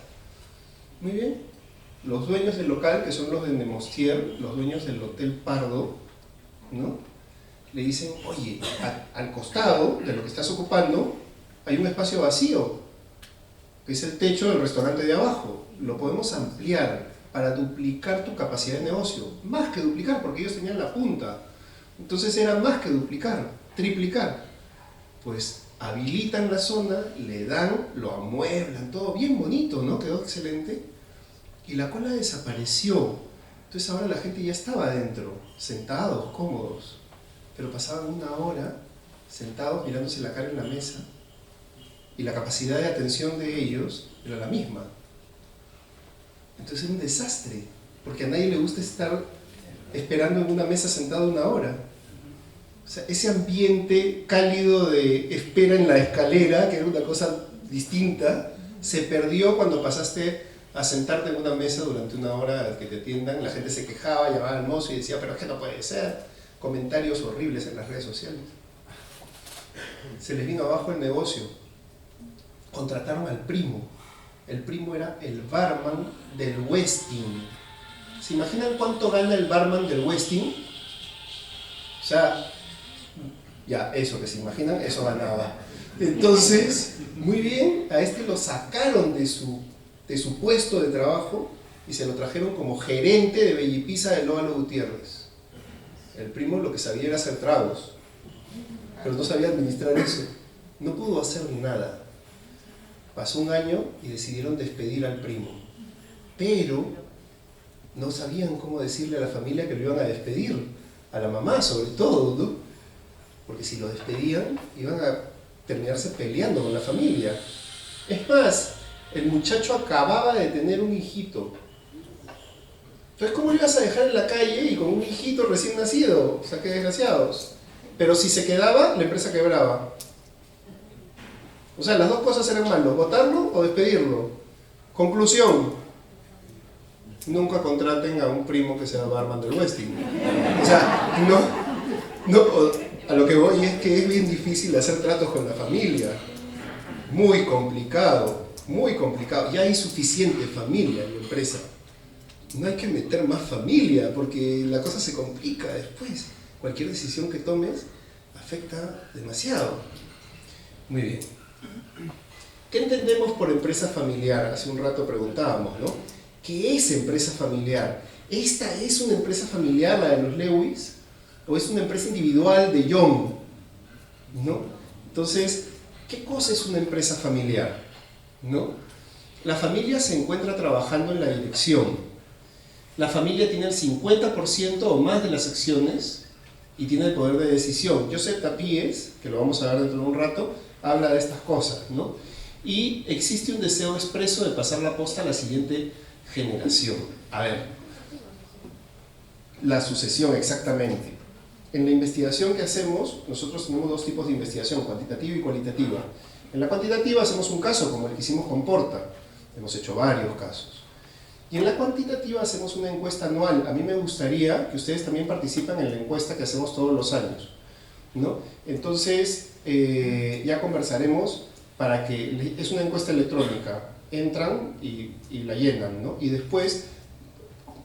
Muy bien. Los dueños del local, que son los de Nemostier, los dueños del Hotel Pardo, ¿no? Le dicen, oye, al costado de lo que estás ocupando hay un espacio vacío, que es el techo del restaurante de abajo. Lo podemos ampliar para duplicar tu capacidad de negocio. Más que duplicar, porque ellos tenían la punta. Entonces era más que duplicar, triplicar. Pues habilitan la zona, le dan, lo amueblan, todo bien bonito, ¿no? Quedó excelente. Y la cola desapareció. Entonces ahora la gente ya estaba adentro, sentados, cómodos. Pero pasaban una hora sentados mirándose la cara en la mesa y la capacidad de atención de ellos era la misma. Entonces era un desastre, porque a nadie le gusta estar esperando en una mesa sentado una hora. O sea, ese ambiente cálido de espera en la escalera, que era una cosa distinta, se perdió cuando pasaste a sentarte en una mesa durante una hora a que te atiendan. La gente se quejaba, llamaba al mozo y decía, pero es que no puede ser. Comentarios horribles en las redes sociales. Se les vino abajo el negocio. Contrataron al primo. El primo era el barman del Westin. ¿Se imaginan cuánto gana el barman del Westin? O sea, ya, eso que se imaginan, eso ganaba. Entonces, muy bien, a este lo sacaron de su puesto de trabajo y se lo trajeron como gerente de Bellipisa de Lóbalo Gutiérrez. El primo lo que sabía era hacer tragos, pero no sabía administrar eso. No pudo hacer nada. Pasó un año y decidieron despedir al primo. Pero no sabían cómo decirle a la familia que lo iban a despedir. A la mamá sobre todo, ¿no? Porque si lo despedían, iban a terminarse peleando con la familia. Es más, el muchacho acababa de tener un hijito. Entonces, ¿cómo lo ibas a dejar en la calle y con un hijito recién nacido? O sea, qué desgraciados. Pero si se quedaba, la empresa quebraba. O sea, las dos cosas eran malos, botarlo o despedirlo. Conclusión, nunca contraten a un primo que sea barman del Westin. O sea, a lo que voy es que es bien difícil hacer tratos con la familia. Muy complicado, muy complicado. Ya hay suficiente familia en la empresa. No hay que meter más familia porque la cosa se complica después. Cualquier decisión que tomes afecta demasiado. Muy bien. ¿Qué entendemos por empresa familiar? Hace un rato preguntábamos, ¿no? ¿Qué es empresa familiar? ¿Esta es una empresa familiar, la de los Lewis? ¿O es una empresa individual de Young? ¿No? Entonces, ¿qué cosa es una empresa familiar? ¿No? La familia se encuentra trabajando en la dirección. La familia tiene el 50% o más de las acciones y tiene el poder de decisión. Josep Tapíes, que lo vamos a ver dentro de un rato, habla de estas cosas, ¿no? Y existe un deseo expreso de pasar la posta a la siguiente generación. A ver, la sucesión exactamente. En la investigación que hacemos, nosotros tenemos dos tipos de investigación, cuantitativa y cualitativa. En la cuantitativa hacemos un caso, como el que hicimos con Porta. Hemos hecho varios casos. Y en la cuantitativa hacemos una encuesta anual. A mí me gustaría que ustedes también participen en la encuesta que hacemos todos los años, ¿no? Entonces, ya conversaremos para que... Es una encuesta electrónica. Entran y la llenan, ¿no? Y después,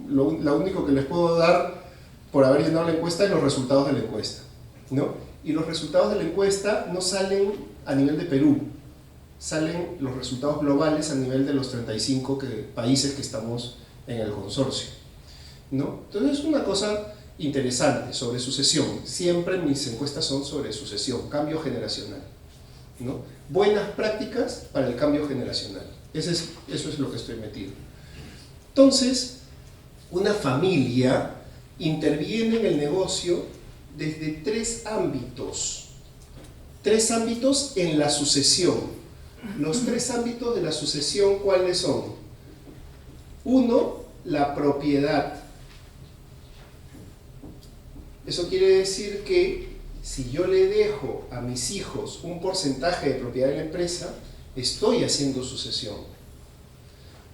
lo único que les puedo dar por haber llenado la encuesta es los resultados de la encuesta, ¿no? Y los resultados de la encuesta no salen a nivel de Perú. Salen los resultados globales a nivel de los 35 países que estamos en el consorcio, ¿no? Entonces es una cosa interesante sobre sucesión. Siempre mis encuestas son sobre sucesión, cambio generacional, ¿no? Buenas prácticas para el cambio generacional. Eso es lo que estoy metido. Entonces, una familia interviene en el negocio desde tres ámbitos en la sucesión. Los tres ámbitos de la sucesión, ¿cuáles son? Uno, la propiedad. Eso quiere decir que si yo le dejo a mis hijos un porcentaje de propiedad de la empresa, estoy haciendo sucesión.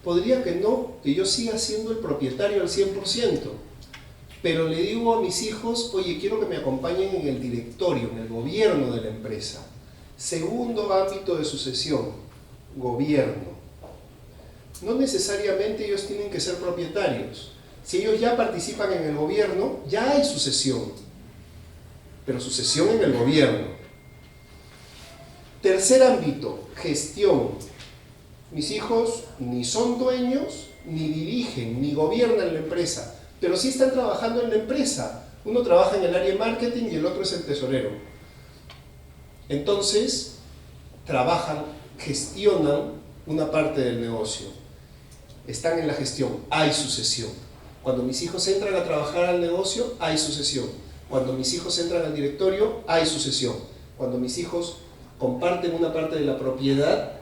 Podría que no, que yo siga siendo el propietario al 100%, pero le digo a mis hijos, oye, quiero que me acompañen en el directorio, en el gobierno de la empresa. Segundo ámbito de sucesión, gobierno. No necesariamente ellos tienen que ser propietarios. Si ellos ya participan en el gobierno, ya hay sucesión, pero sucesión en el gobierno. Tercer ámbito, gestión. Mis hijos ni son dueños, ni dirigen, ni gobiernan la empresa, pero sí están trabajando en la empresa. Uno trabaja en el área de marketing y el otro es el tesorero. Entonces, trabajan, gestionan una parte del negocio. Están en la gestión, hay sucesión. Cuando mis hijos entran a trabajar al negocio, hay sucesión. Cuando mis hijos entran al directorio, hay sucesión. Cuando mis hijos comparten una parte de la propiedad,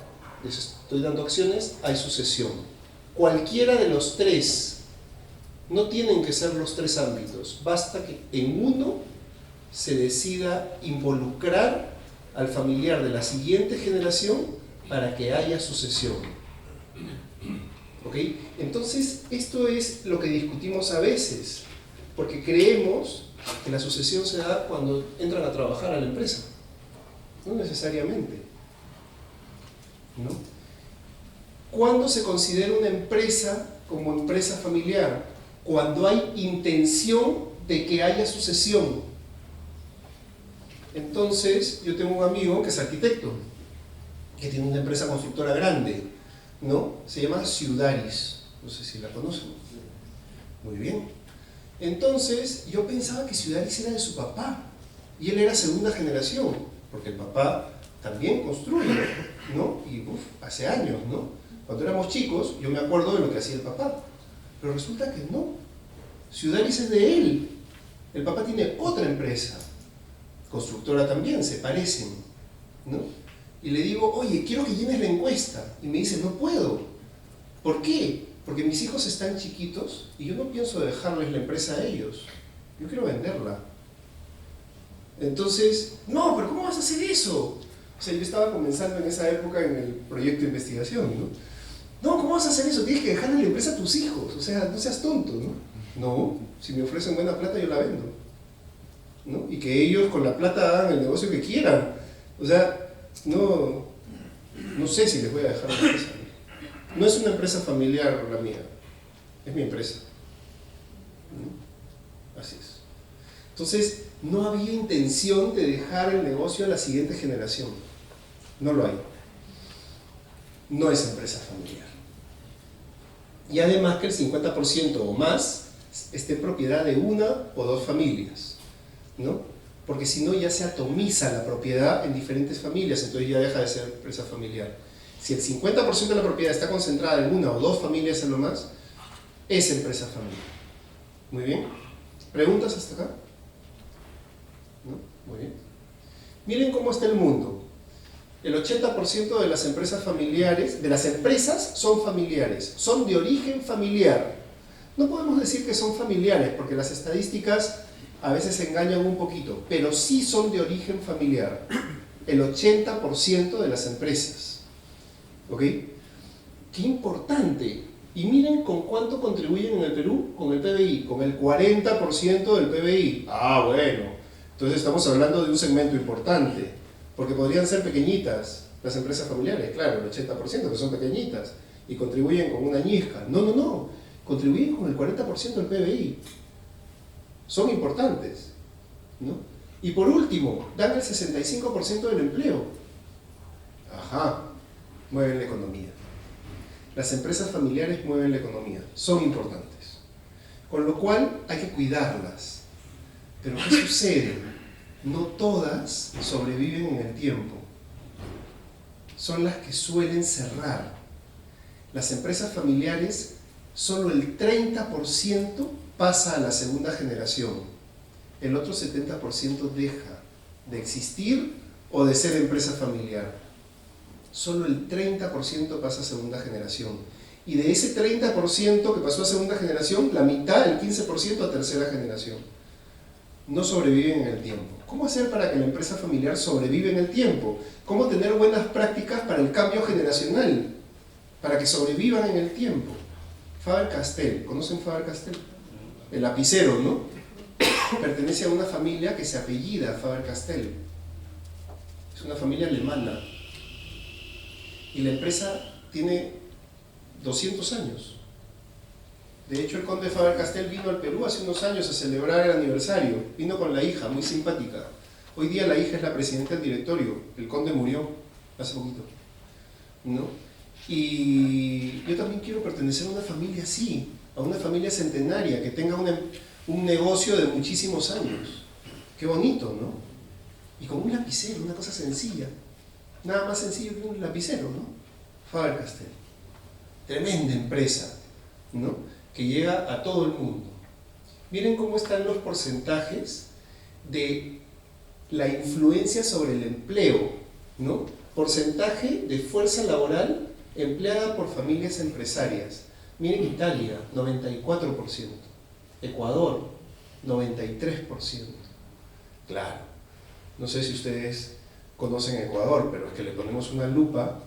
les estoy dando acciones, hay sucesión. Cualquiera de los tres, no tienen que ser los tres ámbitos, basta que en uno se decida involucrar al familiar de la siguiente generación para que haya sucesión. ¿Ok? Entonces, esto es lo que discutimos a veces, porque creemos que la sucesión se da cuando entran a trabajar a la empresa. No necesariamente. ¿No? ¿Cuándo se considera una empresa como empresa familiar? Cuando hay intención de que haya sucesión. Entonces, yo tengo un amigo que es arquitecto, que tiene una empresa constructora grande, ¿no? Se llama Ciudaris, no sé si la conocen. Muy bien. Entonces, yo pensaba que Ciudaris era de su papá, y él era segunda generación, porque el papá también construye, ¿no? Y hace años, ¿no? Cuando éramos chicos, yo me acuerdo de lo que hacía el papá, pero resulta que no. Ciudaris es de él. El papá tiene otra empresa, constructora también, se parecen, ¿no? Y le digo, oye, quiero que llenes la encuesta. Y me dice, no puedo. ¿Por qué? Porque mis hijos están chiquitos y yo no pienso dejarles la empresa a ellos. Yo quiero venderla. Entonces, no, pero ¿cómo vas a hacer eso? O sea, yo estaba comenzando en esa época en el proyecto de investigación, ¿no? No, ¿cómo vas a hacer eso? Tienes que dejarle la empresa a tus hijos. O sea, no seas tonto, ¿no? No, si me ofrecen buena plata yo la vendo, ¿no? Y que ellos con la plata hagan el negocio que quieran. O sea, no sé si les voy a dejar la empresa. No es una empresa familiar la mía, es mi empresa, ¿no? Así es. Entonces, no había intención de dejar el negocio a la siguiente generación. No lo hay. No es empresa familiar. Y además que el 50% o más esté en propiedad de una o dos familias, ¿no? Porque si no ya se atomiza la propiedad en diferentes familias, entonces ya deja de ser empresa familiar. Si el 50% de la propiedad está concentrada en una o dos familias en lo más, es empresa familiar. Muy bien. ¿Preguntas hasta acá? ¿No? Muy bien. Miren cómo está el mundo. El 80% de las empresas familiares, de las empresas son familiares, son de origen familiar. No podemos decir que son familiares porque las estadísticas a veces engañan un poquito, pero sí son de origen familiar. El 80% de las empresas. ¿Ok? Qué importante. Y miren con cuánto contribuyen en el Perú, con el PBI, con el 40% del PBI. Ah, bueno. Entonces estamos hablando de un segmento importante, porque podrían ser pequeñitas las empresas familiares, claro, el 80% que son pequeñitas y contribuyen con una ñisca. No, no, no. Contribuyen con el 40% del PBI. Son importantes, ¿no? Y por último, dan el 65% del empleo. Ajá. Mueven la economía. Las empresas familiares mueven la economía, son importantes. Con lo cual hay que cuidarlas. Pero ¿qué sucede? No todas sobreviven en el tiempo. Son las que suelen cerrar. Las empresas familiares, solo el 30% pasa a la segunda generación. El otro 70% deja de existir o de ser empresa familiar. Solo el 30% pasa a segunda generación. Y de ese 30% que pasó a segunda generación, la mitad, el 15% a tercera generación. No sobreviven en el tiempo. ¿Cómo hacer para que la empresa familiar sobreviva en el tiempo? ¿Cómo tener buenas prácticas para el cambio generacional? Para que sobrevivan en el tiempo. Faber-Castell, ¿conocen Faber-Castell? el lapicero, ¿no? Pertenece a una familia que se apellida Faber-Castell. Es una familia alemana. Y la empresa tiene 200 años. De hecho, el conde Faber-Castell vino al Perú hace unos años a celebrar el aniversario. Vino con la hija, muy simpática. Hoy día la hija es la presidenta del directorio. El conde murió hace poquito, ¿no? Y yo también quiero pertenecer a una familia así, a una familia centenaria, que tenga un negocio de muchísimos años. Qué bonito, ¿no? Y con un lapicero, una cosa sencilla. Nada más sencillo que un lapicero, ¿no? Faber-Castell. Tremenda empresa, ¿no? Que llega a todo el mundo. Miren cómo están los porcentajes de la influencia sobre el empleo, ¿no? Porcentaje de fuerza laboral empleada por familias empresarias. Miren Italia, 94%. Ecuador, 93%. Claro, no sé si ustedes conocen Ecuador, pero es que le ponemos una lupa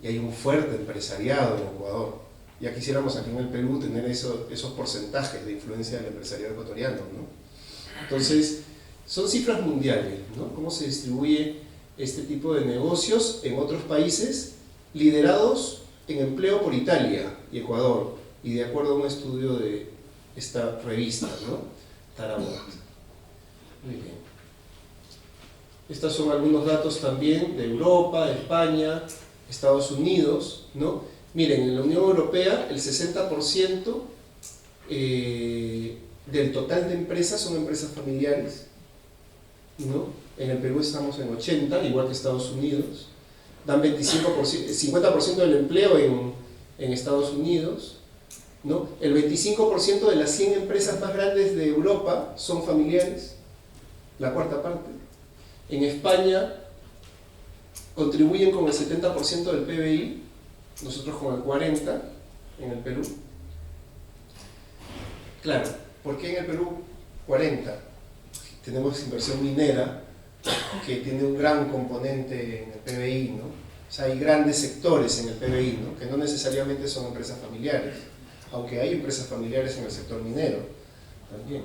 y hay un fuerte empresariado en Ecuador. Ya quisiéramos aquí en el Perú tener esos porcentajes de influencia del empresariado ecuatoriano, ¿no? Entonces, son cifras mundiales, ¿no? Cómo se distribuye este tipo de negocios en otros países liderados en empleo por Italia y Ecuador, y de acuerdo a un estudio de esta revista, ¿no? Tarawat. Muy bien. Estos son algunos datos también de Europa, de España, Estados Unidos, ¿no? Miren, en la Unión Europea el 60% del total de empresas son empresas familiares, ¿no? En el Perú estamos en 80%, igual que Estados Unidos. Dan 50% del empleo en Estados Unidos, ¿no? El 25% de las 100 empresas más grandes de Europa son familiares, la cuarta parte. En España contribuyen con el 70% del PBI, nosotros con el 40% en el Perú. Claro, ¿por qué en el Perú 40%? Tenemos inversión minera, que tiene un gran componente en el PBI, ¿no? O sea, hay grandes sectores en el PBI, ¿no? Que no necesariamente son empresas familiares, aunque hay empresas familiares en el sector minero también.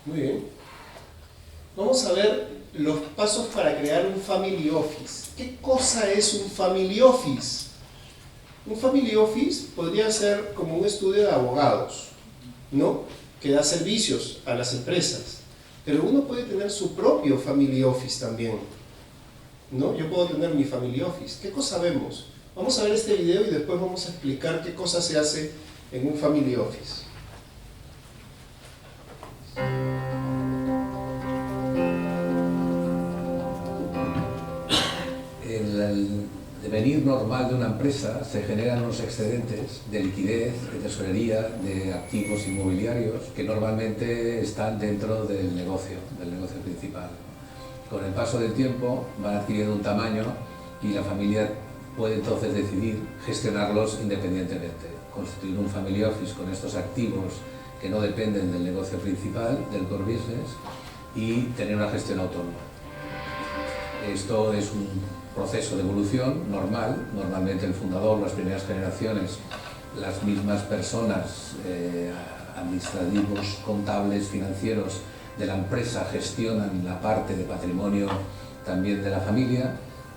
Muy bien. Vamos a ver los pasos para crear un family office. ¿Qué cosa es un family office? Un family office podría ser como un estudio de abogados, ¿no? Que da servicios a las empresas. Pero uno puede tener su propio family office también, ¿no? Yo puedo tener mi family office. ¿Qué cosa vemos? Vamos a ver este video y después vamos a explicar qué cosa se hace en un family office. En el devenir normal de una empresa se generan unos excedentes de liquidez, de tesorería, de activos inmobiliarios que normalmente están dentro del negocio principal. Con el paso del tiempo van adquiriendo un tamaño y la familia puede entonces decidir gestionarlos independientemente, constituir un family office con estos activos que no dependen del negocio principal, del core business, y tener una gestión autónoma. Esto es un proceso de evolución normal. Normalmente el fundador, las primeras generaciones, las mismas personas, administrativos, contables, financieros de la empresa gestionan la parte de patrimonio también de la familia,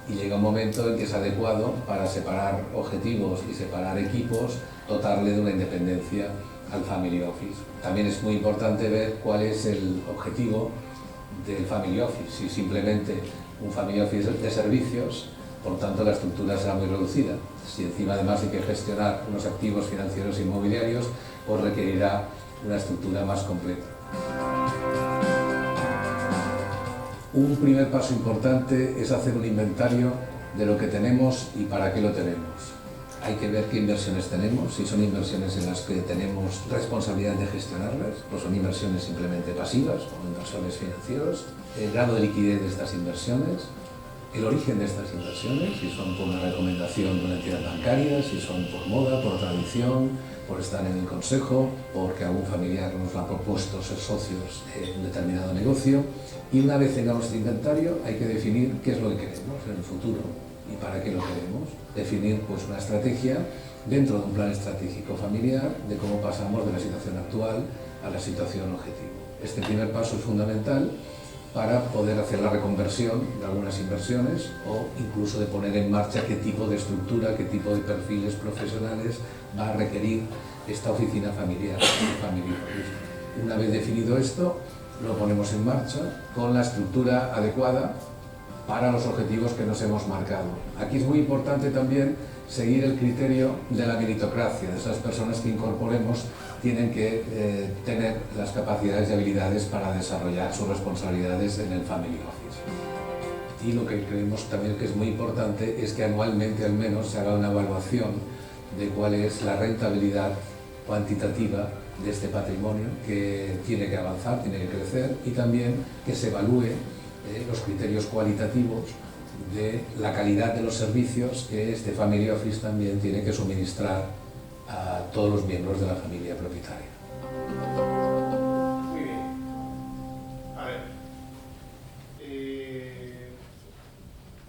y llega un momento en que es adecuado para separar objetivos y separar equipos, dotarle de una independencia al family office. También es muy importante ver cuál es el objetivo del family office. Si simplemente un family office de servicios, por tanto la estructura será muy reducida. Si encima además hay que gestionar unos activos financieros e inmobiliarios, pues requerirá una estructura más completa. Un primer paso importante es hacer un inventario de lo que tenemos y para qué lo tenemos. Hay que ver qué inversiones tenemos, si son inversiones en las que tenemos responsabilidad de gestionarlas, pues son inversiones simplemente pasivas, como inversores financieros, el grado de liquidez de estas inversiones, el origen de estas inversiones, si son por una recomendación de una entidad bancaria, si son por moda, por tradición, por estar en el consejo, porque algún familiar nos ha propuesto ser socios en un determinado negocio. Y una vez tengamos este inventario, hay que definir qué es lo que queremos en el futuro y para qué lo queremos. Definir pues una estrategia dentro de un plan estratégico familiar de cómo pasamos de la situación actual a la situación objetivo. Este primer paso es fundamental para poder hacer la reconversión de algunas inversiones o incluso de poner en marcha qué tipo de estructura, qué tipo de perfiles profesionales va a requerir esta oficina familiar, Family Office. Una vez definido esto, lo ponemos en marcha con la estructura adecuada para los objetivos que nos hemos marcado. Aquí es muy importante también seguir el criterio de la meritocracia. Esas personas que incorporemos tienen que tener las capacidades y habilidades para desarrollar sus responsabilidades en el Family Office. Y lo que creemos también que es muy importante es que anualmente al menos se haga una evaluación de cuál es la rentabilidad cuantitativa de este patrimonio, que tiene que avanzar, tiene que crecer, y también que se evalúe los criterios cualitativos de la calidad de los servicios que este Family Office también tiene que suministrar a todos los miembros de la familia propietaria. Muy bien. A ver,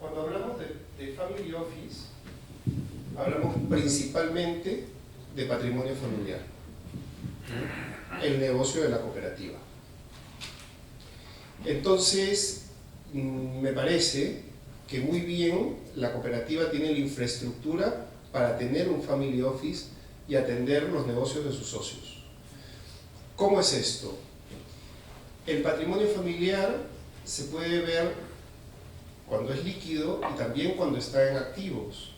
cuando hablamos de Family Office, hablamos principalmente de patrimonio familiar, el negocio de la cooperativa. Entonces, me parece que muy bien la cooperativa tiene la infraestructura para tener un Family Office y atender los negocios de sus socios. ¿Cómo es esto? El patrimonio familiar se puede ver cuando es líquido y también cuando está en activos.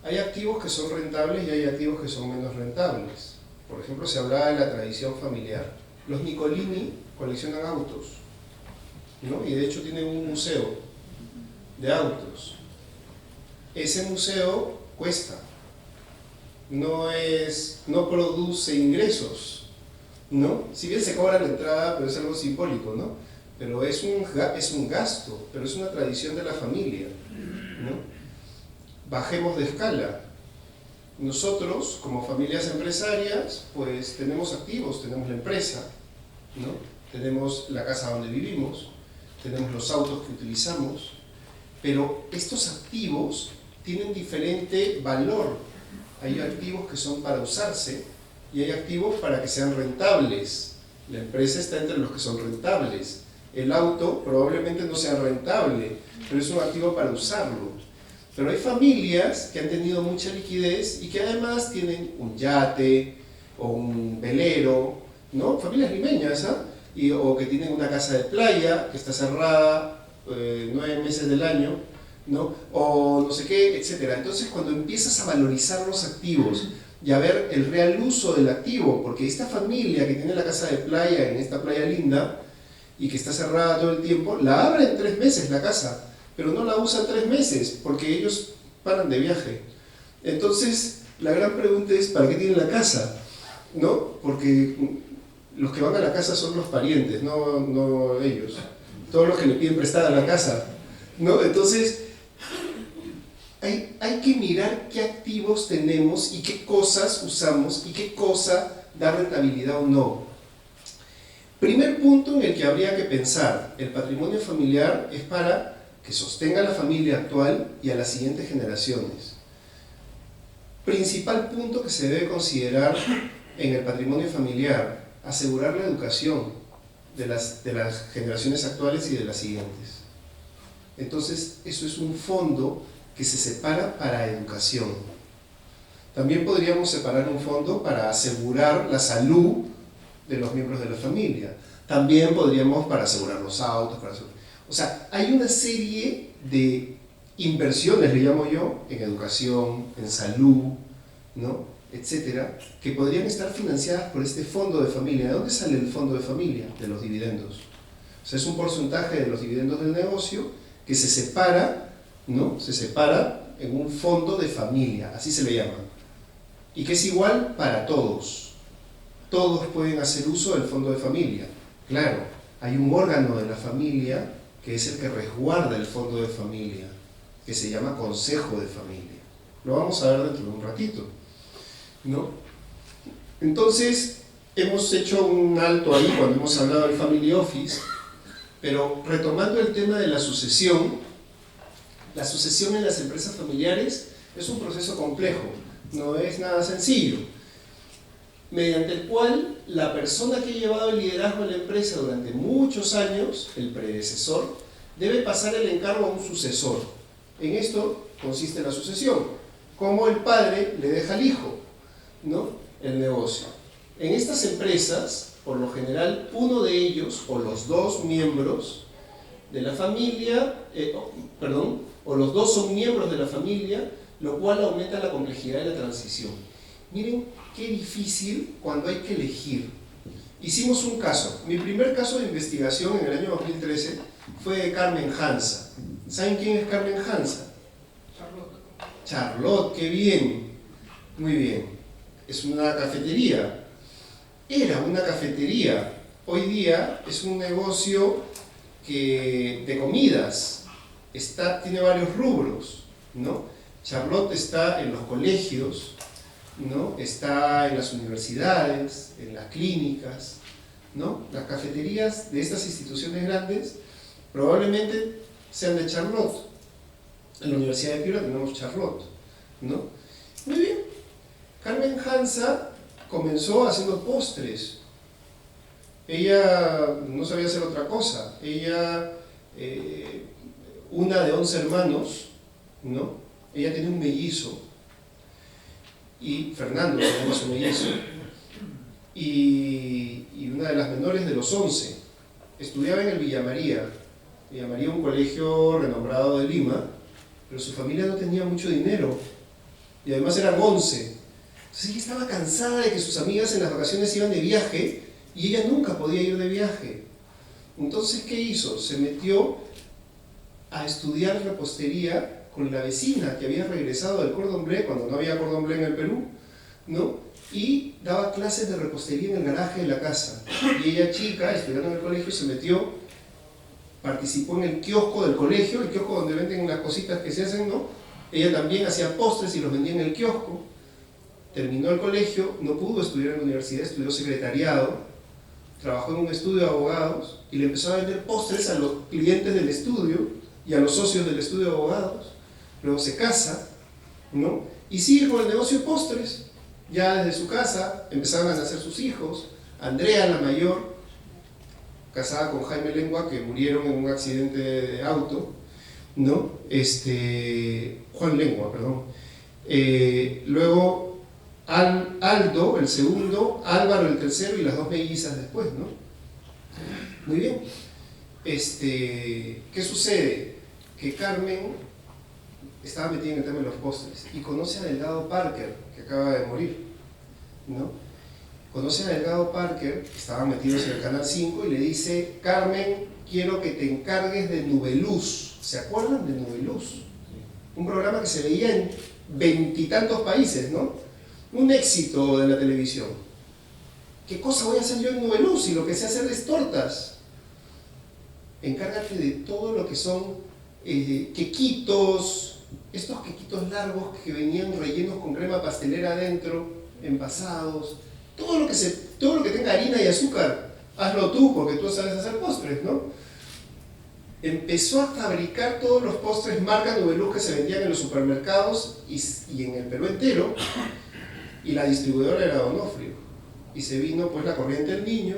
Hay activos que son rentables y hay activos que son menos rentables. Por ejemplo, se hablaba de la tradición familiar. Los Nicolini coleccionan autos, ¿no? Y de hecho tienen un museo de autos. Ese museo cuesta, no produce ingresos, ¿no? Si bien se cobra la entrada, pero es algo simbólico, ¿no? Pero es un gasto, pero es una tradición de la familia, ¿no? Bajemos de escala. Nosotros, como familias empresarias, pues tenemos activos, tenemos la empresa, ¿no? Tenemos la casa donde vivimos, tenemos los autos que utilizamos, pero estos activos tienen diferente valor. Hay activos que son para usarse y hay activos para que sean rentables. La empresa está entre los que son rentables. El auto probablemente no sea rentable, pero es un activo para usarlo. Pero hay familias que han tenido mucha liquidez y que además tienen un yate o un velero, ¿no? Familias limeñas, ¿ah? O que tienen una casa de playa que está cerrada 9 meses del año, ¿no? O no sé qué, etcétera. Entonces, cuando empiezas a valorizar los activos y a ver el real uso del activo, porque esta familia que tiene la casa de playa en esta playa linda y que está cerrada todo el tiempo, la abre en 3 meses la casa, pero no la usan 3 meses porque ellos paran de viaje. Entonces, la gran pregunta es, ¿para qué tienen la casa? ¿No? Porque los que van a la casa son los parientes, no ellos. Todos los que le piden prestada la casa, ¿no? Entonces, hay que mirar qué activos tenemos y qué cosas usamos y qué cosa da rentabilidad o no. Primer punto en el que habría que pensar, el patrimonio familiar es para que sostenga a la familia actual y a las siguientes generaciones. Principal punto que se debe considerar en el patrimonio familiar, asegurar la educación de las generaciones actuales y de las siguientes. Entonces, eso es un fondo que se separa para educación. También podríamos separar un fondo para asegurar la salud de los miembros de la familia. También podríamos para asegurar los autos, o sea, hay una serie de inversiones, le llamo yo, en educación, en salud, ¿no? Etcétera, que podrían estar financiadas por este fondo de familia. ¿De dónde sale el fondo de familia? De los dividendos. O sea, es un porcentaje de los dividendos del negocio que se separa, ¿no? Se separa en un fondo de familia, así se le llama. Y que es igual para todos. Todos pueden hacer uso del fondo de familia. Claro, hay un órgano de la familia que es el que resguarda el fondo de familia, que se llama Consejo de Familia. Lo vamos a ver dentro de un ratito, ¿no? Entonces, hemos hecho un alto ahí cuando hemos hablado del Family Office, pero retomando el tema de la sucesión en las empresas familiares es un proceso complejo, no es nada sencillo. mediante el cual la persona que ha llevado el liderazgo en la empresa durante muchos años, el predecesor, debe pasar el encargo a un sucesor. En esto consiste la sucesión, como el padre le deja al hijo, ¿no?, el negocio. En estas empresas, por lo general, uno de ellos o los dos miembros de la familia, o los dos son miembros de la familia, lo cual aumenta la complejidad de la transición. Miren qué difícil cuando hay que elegir. Hicimos un caso. Mi primer caso de investigación en el año 2013 fue de Carmen Hansa. ¿Saben quién es Carmen Hansa? Charlotte, qué bien. Muy bien. Es una cafetería. Era una cafetería. Hoy día es un negocio de comidas. Tiene varios rubros, ¿no? Charlotte está en los colegios, ¿no? Está en las universidades, en las clínicas, ¿no? Las cafeterías de estas instituciones grandes probablemente sean de Charlotte. En la Universidad de Piura tenemos Charlotte, ¿no? Muy bien. Carmen Hansa comenzó haciendo postres. Ella no sabía hacer otra cosa. Ella, una de 11 hermanos, ¿no? Ella tenía un mellizo, y Fernando tenía su mellizo, y una de las menores de los 11. Estudiaba en el Villa María, un colegio renombrado de Lima, pero su familia no tenía mucho dinero, y además eran 11. Entonces ella estaba cansada de que sus amigas en las vacaciones iban de viaje, y ella nunca podía ir de viaje. Entonces, ¿qué hizo? Se metió a estudiar repostería con la vecina que había regresado del Cordon Bleu, cuando no había Cordon Bleu en el Perú, ¿no? Y daba clases de repostería en el garaje de la casa. Y ella, chica, estudiando en el colegio, se metió, participó en el kiosco del colegio, el kiosco donde venden las cositas que se hacen, ¿no? Ella también hacía postres y los vendía en el kiosco. Terminó el colegio, no pudo estudiar en la universidad, estudió secretariado, trabajó en un estudio de abogados y le empezó a vender postres a los clientes del estudio y a los socios del estudio de abogados. Luego se casa, ¿no? Y sigue con el negocio de postres. Ya desde su casa empezaron a nacer sus hijos. Andrea, la mayor, casada con Jaime Lengua, que murieron en un accidente de auto, ¿no? Juan Lengua, perdón. Luego Aldo, el segundo, Álvaro, el tercero, y las dos mellizas después, ¿no? Muy bien. ¿Qué sucede? Que Carmen estaba metida en el tema de los postres y conoce a Delgado Parker, que acaba de morir, ¿no? Conoce a Delgado Parker, que estaban metidos en el Canal 5, y le dice: Carmen, quiero que te encargues de Nubeluz. ¿Se acuerdan de Nubeluz? Un programa que se veía en 20 y tantos países, ¿no? Un éxito de la televisión. ¿Qué cosa voy a hacer yo en Nubeluz si lo que sé hacer es tortas? Encárgate de todo lo que son quequitos, estos quequitos largos que venían rellenos con crema pastelera adentro, envasados, todo lo que tenga harina y azúcar, hazlo tú porque tú sabes hacer postres, ¿no? Empezó a fabricar todos los postres marca Nubeluz que se vendían en los supermercados y en el Perú entero, y la distribuidora era Donofrio. Y se vino pues la corriente del niño,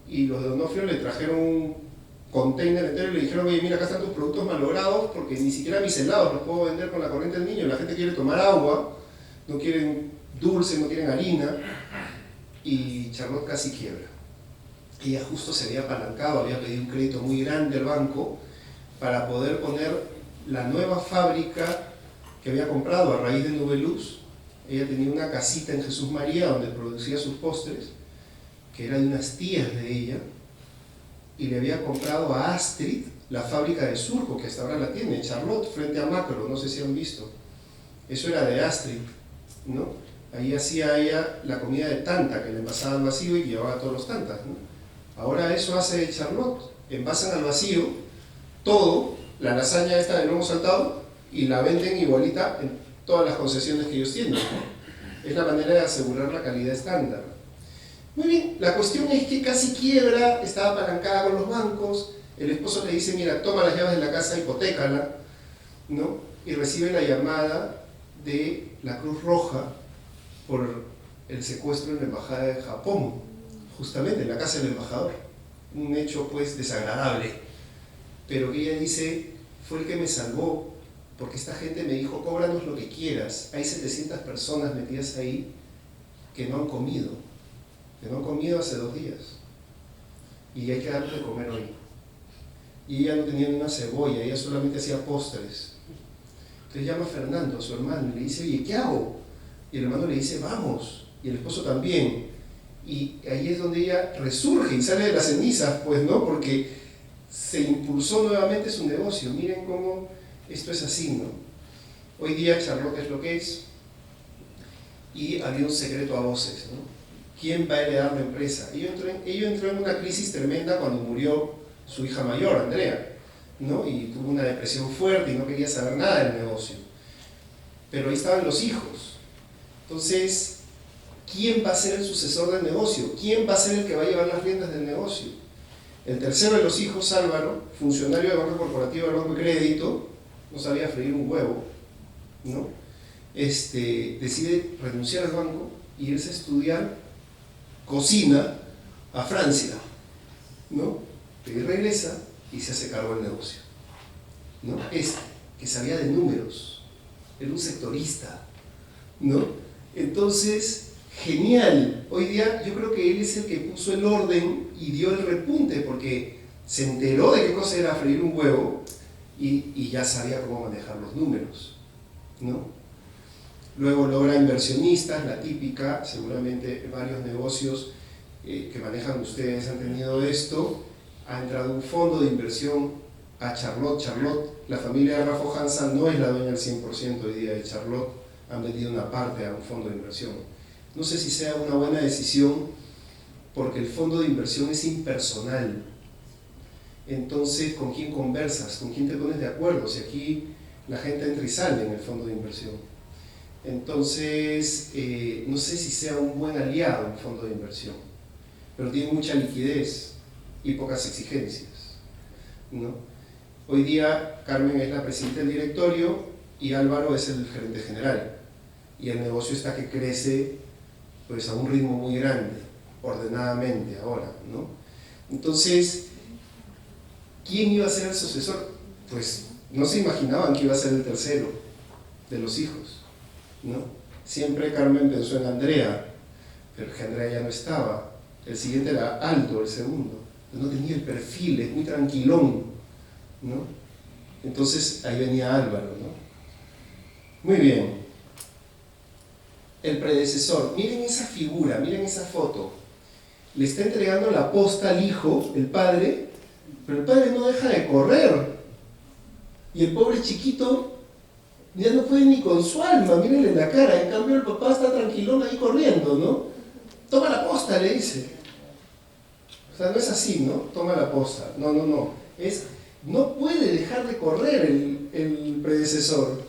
y los de Donofrio le trajeron un container entero y le dijeron: oye, mira, acá están tus productos malogrados porque ni siquiera mis helados los puedo vender con la corriente del niño. La gente quiere tomar agua, no quieren dulce, no quieren harina. Y Charlotte casi quiebra. Ella justo se había apalancado, había pedido un crédito muy grande al banco para poder poner la nueva fábrica que había comprado a raíz de Nubeluz. Ella tenía una casita en Jesús María donde producía sus postres, que era de unas tías de ella, y le había comprado a Astrid la fábrica de Surco, que hasta ahora la tiene, Charlotte, frente a Macro, no sé si han visto. Eso era de Astrid, ¿no? Ahí hacía ella la comida de tanta, que le envasaba al vacío y llevaba todos los tantas, ¿no? Ahora eso hace Charlotte, envasan al vacío todo, la lasaña esta de lomo saltado, y la venden igualita en todas las concesiones que ellos tienen, ¿no? Es la manera de asegurar la calidad estándar. Muy bien, la cuestión es que casi quiebra, estaba apalancada con los bancos, el esposo le dice: mira, toma las llaves de la casa, hipotécala, ¿no? Y recibe la llamada de la Cruz Roja por el secuestro en la embajada de Japón, justamente en la casa del embajador. Un hecho pues desagradable, pero que ella dice, fue el que me salvó, porque esta gente me dijo, cóbranos lo que quieras. Hay 700 personas metidas ahí que no han comido hace 2 días, y hay que darles de comer hoy. Y ella no tenía ni una cebolla, ella solamente hacía postres. Entonces llama a Fernando, a su hermano, y le dice, oye, ¿qué hago? Y el hermano le dice, vamos, y el esposo también. Y ahí es donde ella resurge y sale de las cenizas, pues, ¿no? Porque se impulsó nuevamente su negocio. Miren cómo esto es así, ¿no? Hoy día Charlotte es lo que es, y había un secreto a voces, ¿no? ¿Quién va a heredar la empresa? Ella entró en una crisis tremenda cuando murió su hija mayor, Andrea, ¿no? Y tuvo una depresión fuerte y no quería saber nada del negocio. Pero ahí estaban los hijos. Entonces, ¿quién va a ser el sucesor del negocio? ¿Quién va a ser el que va a llevar las riendas del negocio? El tercero de los hijos, Álvaro, funcionario del Banco Corporativo del Banco de Crédito, no sabía freír un huevo, ¿no? Decide renunciar al banco y irse a estudiar cocina a Francia, ¿no? Y regresa y se hace cargo del negocio, ¿no? Que sabía de números, era un sectorista, ¿no? Entonces, genial. Hoy día yo creo que él es el que puso el orden y dio el repunte, porque se enteró de qué cosa era freír un huevo y ya sabía cómo manejar los números, ¿no? Luego logra inversionistas, la típica, seguramente varios negocios que manejan ustedes han tenido esto. Ha entrado un fondo de inversión a Charlotte. La familia de Rafa Hansa no es la dueña al 100% hoy día de Charlotte, han vendido una parte a un fondo de inversión. No sé si sea una buena decisión, porque el fondo de inversión es impersonal. Entonces, ¿con quién conversas? ¿Con quién te pones de acuerdo? Si aquí la gente entra y sale en el fondo de inversión. Entonces, no sé si sea un buen aliado un fondo de inversión, pero tiene mucha liquidez y pocas exigencias, ¿no? Hoy día Carmen es la presidenta del directorio y Álvaro es el gerente general, y el negocio está que crece pues a un ritmo muy grande, ordenadamente ahora, ¿no? Entonces, ¿quién iba a ser el sucesor? Pues no se imaginaban que iba a ser el tercero de los hijos, ¿no? Siempre Carmen pensó en Andrea, pero que Andrea ya no estaba. El siguiente era Aldo, el segundo. No tenía el perfil, es muy tranquilón, ¿no? Entonces ahí venía Álvaro, ¿no? Muy bien. El predecesor, miren esa figura, miren esa foto. Le está entregando la posta al hijo, el padre, pero el padre no deja de correr. Y el pobre chiquito ya no puede ni con su alma, mírenle la cara. En cambio el papá está tranquilón ahí corriendo, ¿no? Toma la posta, le dice. O sea, no es así, ¿no? Toma la posta. No. No puede dejar de correr el predecesor,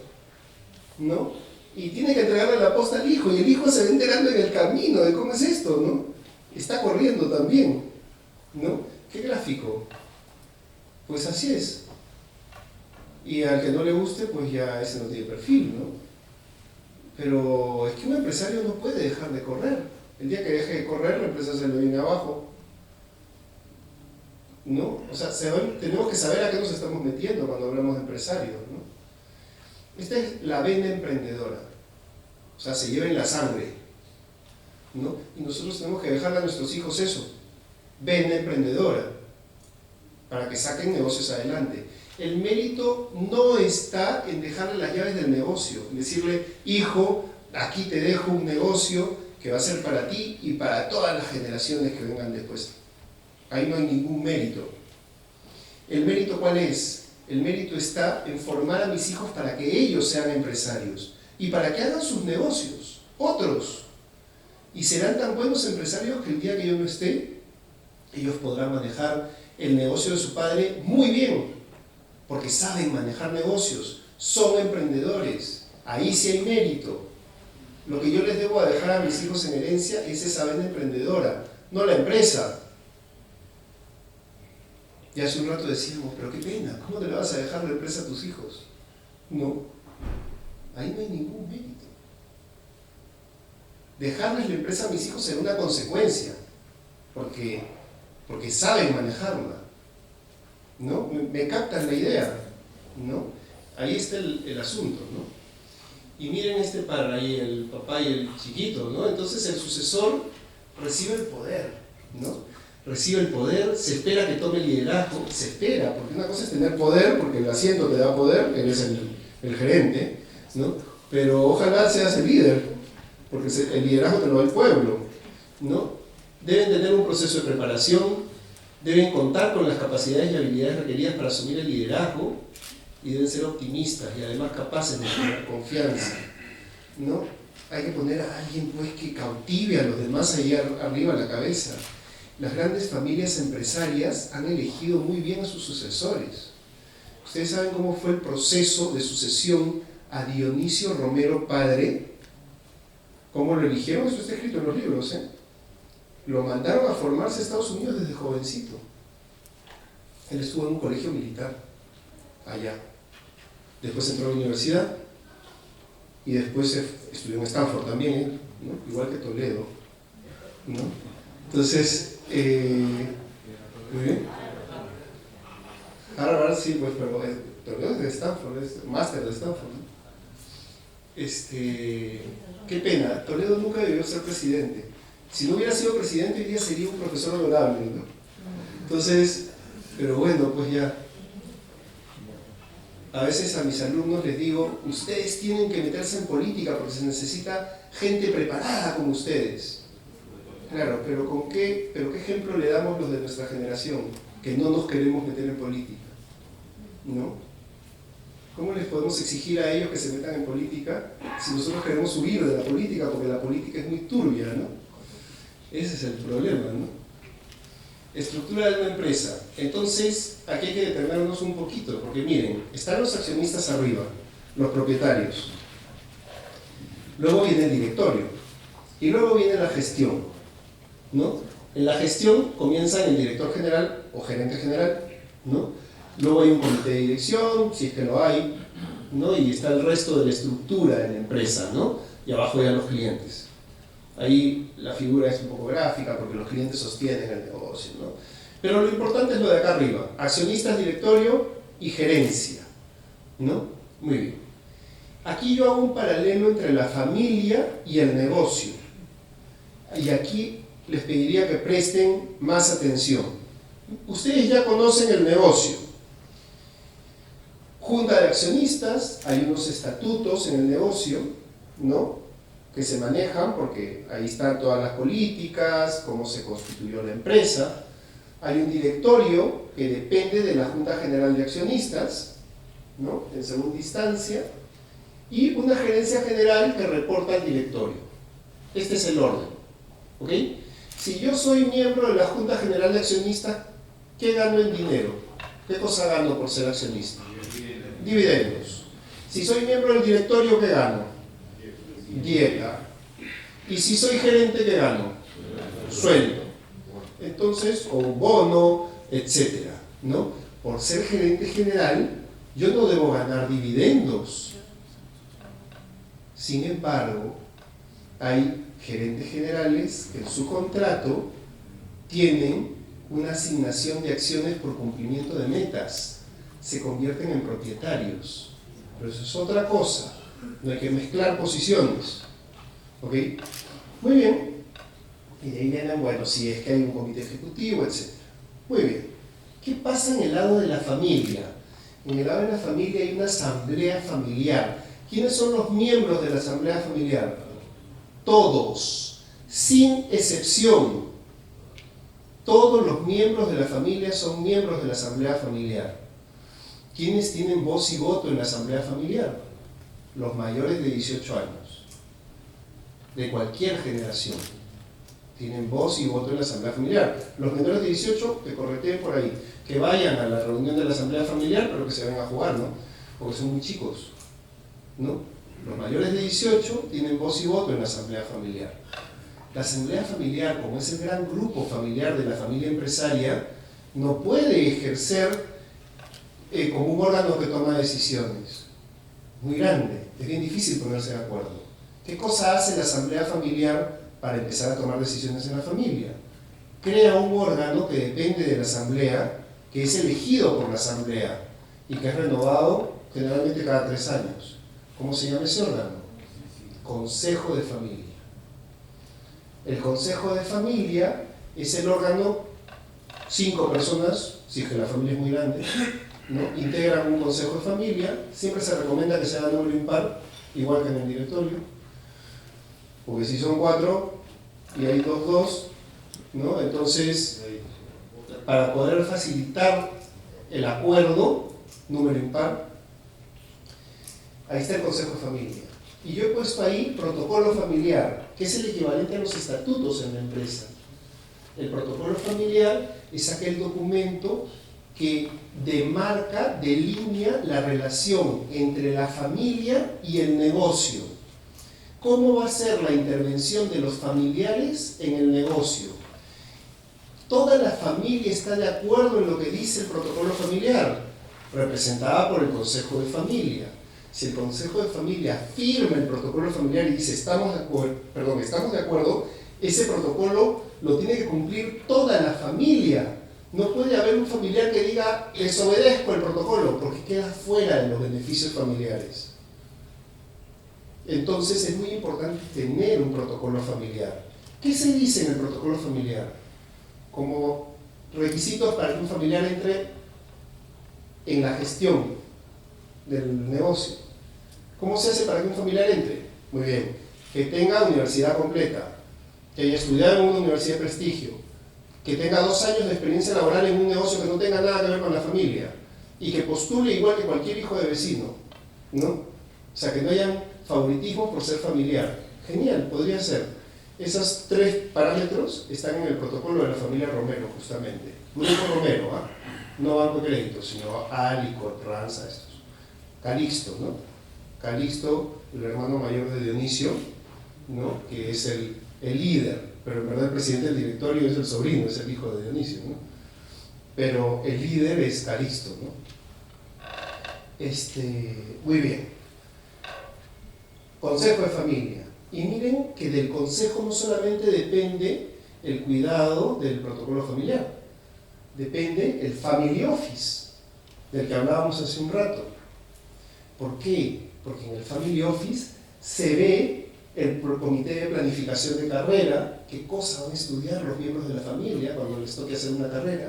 ¿no? Y tiene que entregarle la posta al hijo, y el hijo se va enterando en el camino de cómo es esto, ¿no? Está corriendo también, ¿no? ¿Qué gráfico? Pues así es. Y al que no le guste, pues ya ese no tiene perfil, ¿no? Pero es que un empresario no puede dejar de correr. El día que deje de correr, la empresa se le viene abajo, ¿no? O sea, tenemos que saber a qué nos estamos metiendo cuando hablamos de empresarios, ¿no? Esta es la vena emprendedora, o sea, se lleva en la sangre, ¿no? Y nosotros tenemos que dejarle a nuestros hijos eso, vena emprendedora, para que saquen negocios adelante. El mérito no está en dejarle las llaves del negocio, en decirle, hijo, aquí te dejo un negocio que va a ser para ti y para todas las generaciones que vengan después. Ahí no hay ningún mérito. ¿El mérito cuál es? El mérito está en formar a mis hijos para que ellos sean empresarios y para que hagan sus negocios, otros. Y serán tan buenos empresarios que el día que yo no esté, ellos podrán manejar el negocio de su padre muy bien, porque saben manejar negocios, son emprendedores, ahí sí hay mérito. Lo que yo les debo dejar a mis hijos en herencia es esa vena emprendedora, no la empresa. Y hace un rato decíamos, pero qué pena, ¿cómo te le vas a dejar la empresa a tus hijos? No, ahí no hay ningún mérito. dejarles la empresa a mis hijos será una consecuencia, porque saben manejarla, ¿no? Me captan la idea, ¿no? Ahí está el asunto, ¿no? Y miren este par ahí, el papá y el chiquito, ¿no? Entonces el sucesor recibe el poder, ¿no? Recibe el poder, se espera que tome liderazgo, se espera, porque una cosa es tener poder, porque el asiento te da poder, eres el gerente, ¿no? Pero ojalá seas el líder, porque el liderazgo te lo da el pueblo, ¿no? Deben tener un proceso de preparación, deben contar con las capacidades y habilidades requeridas para asumir el liderazgo y deben ser optimistas y además capaces de tener confianza, ¿no? Hay que poner a alguien pues que cautive a los demás ahí arriba a la cabeza. Las grandes familias empresarias han elegido muy bien a sus sucesores. Ustedes saben cómo fue el proceso de sucesión a Dionisio Romero padre. ¿Cómo lo eligieron? Eso está escrito en los libros, ¿eh? Lo mandaron a formarse a Estados Unidos desde jovencito. Él estuvo en un colegio militar allá. Después entró a la universidad y después estudió en Stanford también, ¿no? Igual que Toledo, ¿no? Entonces, muy bien. Harvard sí, pues, pero Toledo es de Stanford, es máster de Stanford, ¿no? Qué pena, Toledo nunca debió ser presidente. Si no hubiera sido presidente, hoy día sería un profesor honorable, ¿no? Entonces, pero bueno, pues ya. A veces a mis alumnos les digo, ustedes tienen que meterse en política porque se necesita gente preparada como ustedes. Claro, pero qué ejemplo le damos los de nuestra generación, que no nos queremos meter en política? ¿No? ¿Cómo les podemos exigir a ellos que se metan en política si nosotros queremos huir de la política porque la política es muy turbia, ¿no? Ese es el problema, ¿no? Estructura de una empresa. Entonces, aquí hay que detenernos un poquito, porque miren, están los accionistas arriba, los propietarios. Luego viene el directorio. Y luego viene la gestión, ¿no? En la gestión comienza el director general o gerente general, ¿no? Luego hay un comité de dirección, si es que lo hay, ¿no? Y está el resto de la estructura de la empresa, ¿no? Y abajo ya los clientes. Ahí la figura es un poco gráfica porque los clientes sostienen el negocio, ¿no? Pero lo importante es lo de acá arriba, accionistas, directorio y gerencia, ¿no? Muy bien. Aquí yo hago un paralelo entre la familia y el negocio. Y aquí les pediría que presten más atención. Ustedes ya conocen el negocio. Junta de accionistas, hay unos estatutos en el negocio, ¿no? Que se manejan porque ahí están todas las políticas, cómo se constituyó la empresa. Hay un directorio que depende de la Junta General de Accionistas, ¿no? En segunda instancia, y una gerencia general que reporta al directorio. Este es el orden, ¿ok? Si yo soy miembro de la Junta General de Accionistas, ¿qué gano en dinero? ¿Qué cosa gano por ser accionista? Dividendos. Si soy miembro del directorio, ¿qué gano? Dieta. Y si soy gerente, ¿qué gano? Sueldo. Entonces, o un bono, etcétera, ¿no? Por ser gerente general, yo no debo ganar dividendos. Sin embargo, hay gerentes generales que en su contrato tienen una asignación de acciones por cumplimiento de metas. Se convierten en propietarios. Pero eso es otra cosa. No hay que mezclar posiciones. ¿Ok? Muy bien. Y de ahí vienen, bueno, si es que hay un comité ejecutivo, etc. Muy bien. ¿Qué pasa en el lado de la familia? En el lado de la familia hay una asamblea familiar. ¿Quiénes son los miembros de la asamblea familiar? Todos, sin excepción. Todos los miembros de la familia son miembros de la asamblea familiar. ¿Quiénes tienen voz y voto en la asamblea familiar? Los mayores de 18 años, de cualquier generación, tienen voz y voto en la asamblea familiar. Los menores de 18, que correteen por ahí, que vayan a la reunión de la asamblea familiar, pero que se vayan a jugar, ¿no? Porque son muy chicos, ¿no? Los mayores de 18 tienen voz y voto en la asamblea familiar. La asamblea familiar, como es el gran grupo familiar de la familia empresaria, no puede ejercer como un órgano que toma decisiones. Muy grande, es bien difícil ponerse de acuerdo. ¿Qué cosa hace la asamblea familiar para empezar a tomar decisiones en la familia? Crea un órgano que depende de la asamblea, que es elegido por la asamblea y que es renovado generalmente cada 3 años. ¿Cómo se llama ese órgano? Consejo de familia. El consejo de familia es el órgano, 5 personas, si es que la familia es muy grande, ¿no?, integran un consejo de familia. Siempre se recomienda que sea número impar, igual que en el directorio, porque si son 4 y hay 2, ¿no?, entonces para poder facilitar el acuerdo, número impar, ahí está el consejo de familia. Y yo he puesto ahí protocolo familiar, que es el equivalente a los estatutos en la empresa. El protocolo familiar es aquel documento que demarca, delinea la relación entre la familia y el negocio. ¿Cómo va a ser la intervención de los familiares en el negocio? Toda la familia está de acuerdo en lo que dice el protocolo familiar, representada por el consejo de familia. Si el consejo de familia firma el protocolo familiar y dice estamos de acuerdo, ese protocolo lo tiene que cumplir toda la familia. No puede haber un familiar que diga desobedezco el protocolo, porque queda fuera de los beneficios familiares. Entonces es muy importante tener un protocolo familiar. ¿Qué se dice en el protocolo familiar? Como requisitos para que un familiar entre en la gestión del negocio. ¿Cómo se hace para que un familiar entre? Muy bien, que tenga universidad completa, que haya estudiado en una universidad de prestigio, que tenga 2 años de experiencia laboral en un negocio que no tenga nada que ver con la familia y que postule igual que cualquier hijo de vecino, ¿no? O sea, que no hayan favoritismos por ser familiar. Genial, podría ser. Esos 3 parámetros están en el protocolo de la familia Romero, justamente. Grupo Romero, ¿ah? No Banco de Crédito, sino Alico, Ranza, estos. Calixto, ¿no? Calixto, el hermano mayor de Dionisio, ¿no?, que es el líder, pero en verdad el presidente del directorio es el sobrino, es el hijo de Dionisio, ¿no? Pero el líder es Calixto, ¿no? Muy bien. Consejo de familia. Y miren que del consejo no solamente depende el cuidado del protocolo familiar, depende el family office, del que hablábamos hace un rato. ¿Por qué? Porque en el family office se ve el comité de planificación de carrera, qué cosa van a estudiar los miembros de la familia cuando les toque hacer una carrera.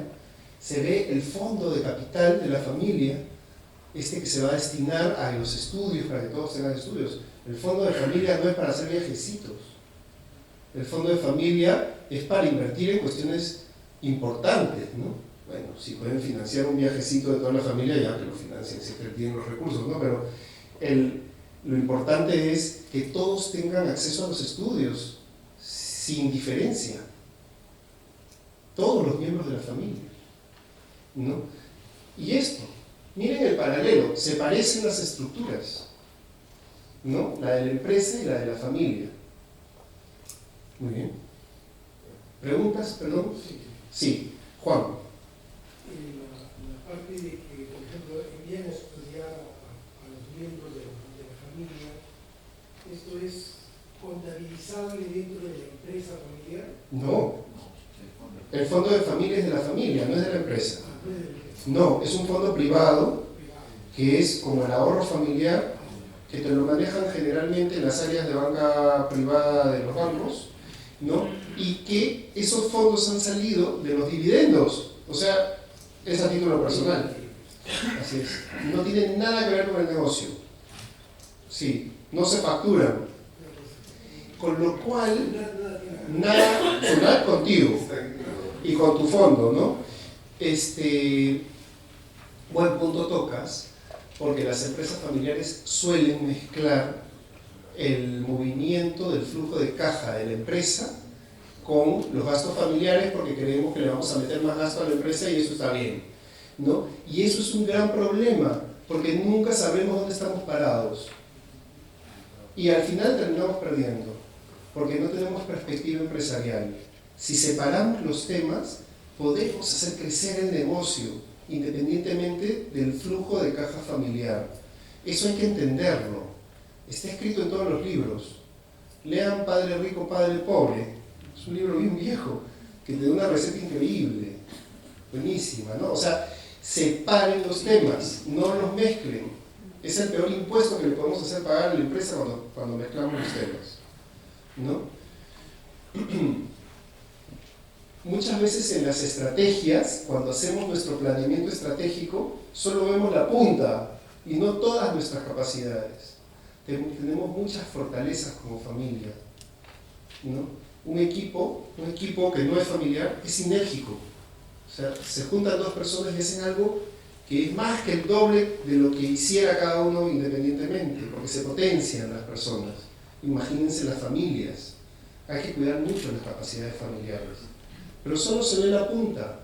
Se ve el fondo de capital de la familia, que se va a destinar a los estudios, para que todos tengan estudios. El fondo de familia no es para hacer viajecitos. El fondo de familia es para invertir en cuestiones importantes, ¿no? Bueno, si pueden financiar un viajecito de toda la familia, ya que lo financien, si tienen los recursos, ¿no? Pero lo importante es que todos tengan acceso a los estudios, sin diferencia. Todos los miembros de la familia, ¿no? Y esto, miren el paralelo, se parecen las estructuras, ¿no? La de la empresa y la de la familia. Muy bien. ¿Preguntas? Perdón. Sí, Juan. La parte de que, por ejemplo, envían a estudiar a los miembros de la familia, ¿esto es contabilizable dentro de la empresa familiar? No. El fondo de familia es de la familia, no es de la empresa. No, es un fondo privado que es como el ahorro familiar, que te lo manejan generalmente en las áreas de banca privada de los bancos, ¿no? Y que esos fondos han salido de los dividendos, o sea, es a título personal. Así es. No tienen nada que ver con el negocio. Sí, no se facturan. Con lo cual, nada contigo y con tu fondo, ¿no? Buen punto tocas, porque las empresas familiares suelen mezclar el movimiento del flujo de caja de la empresa con los gastos familiares, porque creemos que le vamos a meter más gasto a la empresa y eso está bien, ¿no? Y eso es un gran problema, porque nunca sabemos dónde estamos parados. Y al final terminamos perdiendo, porque no tenemos perspectiva empresarial. Si separamos los temas, podemos hacer crecer el negocio, independientemente del flujo de caja familiar. Eso hay que entenderlo. Está escrito en todos los libros. Lean Padre Rico, Padre Pobre. Es un libro bien viejo, que te da una receta increíble, buenísima, ¿no? O sea, separen los temas, no los mezclen. Es el peor impuesto que le podemos hacer pagar a la empresa cuando mezclamos los temas, ¿no? Muchas veces en las estrategias, cuando hacemos nuestro planeamiento estratégico, solo vemos la punta y no todas nuestras capacidades. Tenemos muchas fortalezas como familia, ¿no? Un equipo que no es familiar es sinérgico. O sea, se juntan dos personas y hacen algo que es más que el doble de lo que hiciera cada uno independientemente, porque se potencian las personas. Imagínense las familias. Hay que cuidar mucho las capacidades familiares. Pero solo se ve la punta.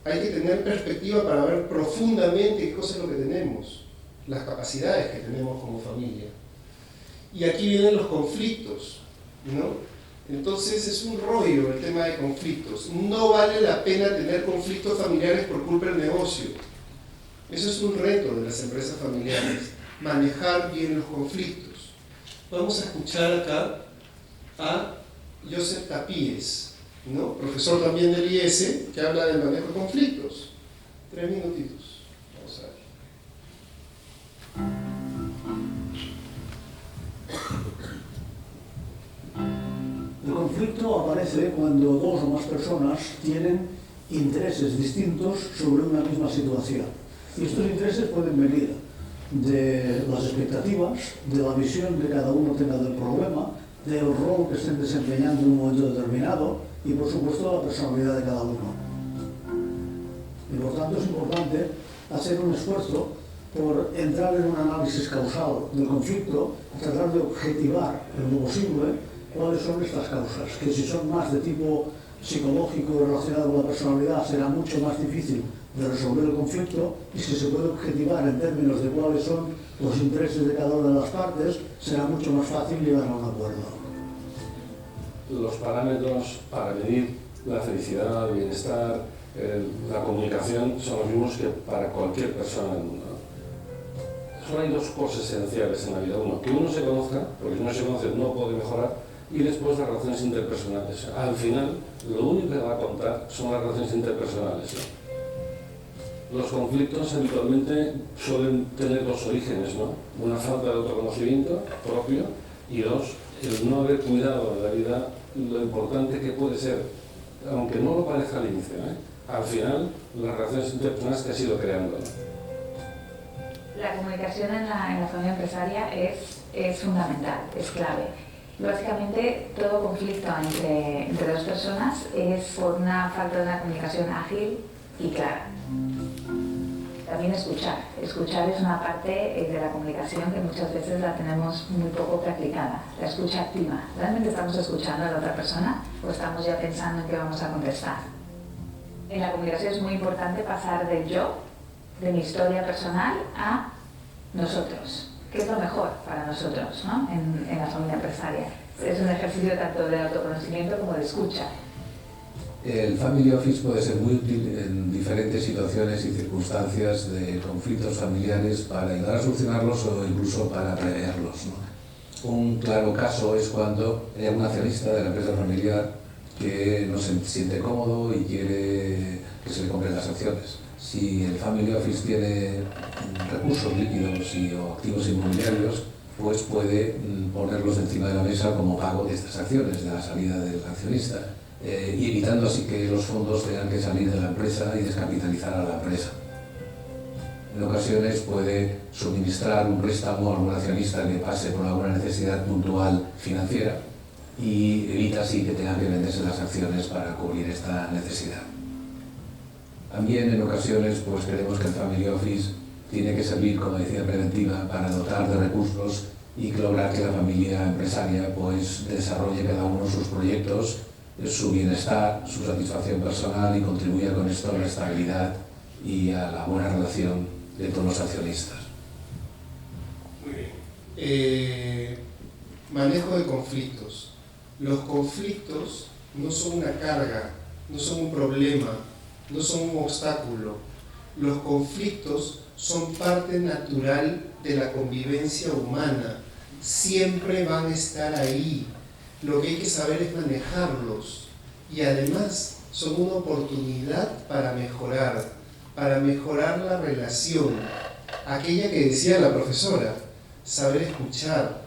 Hay que tener perspectiva para ver profundamente qué cosa es lo que tenemos, las capacidades que tenemos como familia. Y aquí vienen los conflictos, ¿no? Entonces es un rollo el tema de conflictos. No vale la pena tener conflictos familiares por culpa del negocio. Eso es un reto de las empresas familiares, manejar bien los conflictos. Vamos a escuchar acá a Joseph Tapíes, ¿no? Profesor también del IES, que habla del manejo de conflictos. 3 minutitos. Vamos a ver. El conflicto aparece cuando dos o más personas tienen intereses distintos sobre una misma situación. Y estos intereses pueden venir de las expectativas, de la visión que cada uno tenga del problema, del rol que estén desempeñando en un momento determinado y, por supuesto, la personalidad de cada uno. Y por tanto es importante hacer un esfuerzo por entrar en un análisis causal del conflicto, tratar de objetivar en lo posible cuáles son estas causas, que si son más de tipo psicológico relacionado con la personalidad será mucho más difícil de resolver el conflicto, y si se puede objetivar en términos de cuáles son los intereses de cada una de las partes, será mucho más fácil llegar a un acuerdo. Los parámetros para medir la felicidad, el bienestar, la comunicación son los mismos que para cualquier persona del mundo. Solo hay dos cosas esenciales en la vida. Uno, que uno se conozca, porque si no se conoce no puede mejorar, y después las relaciones interpersonales. Al final, lo único que va a contar son las relaciones interpersonales, ¿no? Los conflictos habitualmente suelen tener dos orígenes, ¿no? Una falta de autoconocimiento propio y dos, el no haber cuidado en la vida lo importante que puede ser, aunque no lo parezca al inicio, al final las relaciones interpersonales que ha sido creando, ¿no? La comunicación en la familia empresaria es fundamental, es clave. Básicamente, todo conflicto entre dos personas es por una falta de una comunicación ágil y clara. También escuchar. Escuchar es una parte de la comunicación que muchas veces la tenemos muy poco practicada. La escucha activa. ¿Realmente estamos escuchando a la otra persona o estamos ya pensando en qué vamos a contestar? En la comunicación es muy importante pasar del yo, de mi historia personal, a nosotros. ¿Qué es lo mejor para nosotros, ¿no? en la familia empresaria? Es un ejercicio tanto de autoconocimiento como de escucha. El Family Office puede ser muy útil en diferentes situaciones y circunstancias de conflictos familiares para ayudar a solucionarlos o incluso para preverlos, ¿no? Un claro caso es cuando hay un accionista de la empresa familiar que no se siente cómodo y quiere que se le compren las acciones. Si el Family Office tiene recursos líquidos o activos inmobiliarios, pues puede ponerlos encima de la mesa como pago de estas acciones, de la salida del accionista, y evitando así que los fondos tengan que salir de la empresa y descapitalizar a la empresa. En ocasiones puede suministrar un préstamo a algún accionista que pase por alguna necesidad puntual financiera y evita así que tengan que venderse las acciones para cubrir esta necesidad. También en ocasiones pues creemos que el Family Office tiene que servir como medicina preventiva para dotar de recursos y lograr que la familia empresaria pues desarrolle cada uno sus proyectos, su bienestar, su satisfacción personal y contribuya con esto a la estabilidad y a la buena relación de todos los accionistas. Muy bien. Manejo de conflictos. Los conflictos no son una carga, no son un problema, no son un obstáculo. Los conflictos son parte natural de la convivencia humana. siempre van a estar ahí. Lo que hay que saber es manejarlos. Y además son una oportunidad para mejorar la relación. Aquella que decía la profesora, saber escuchar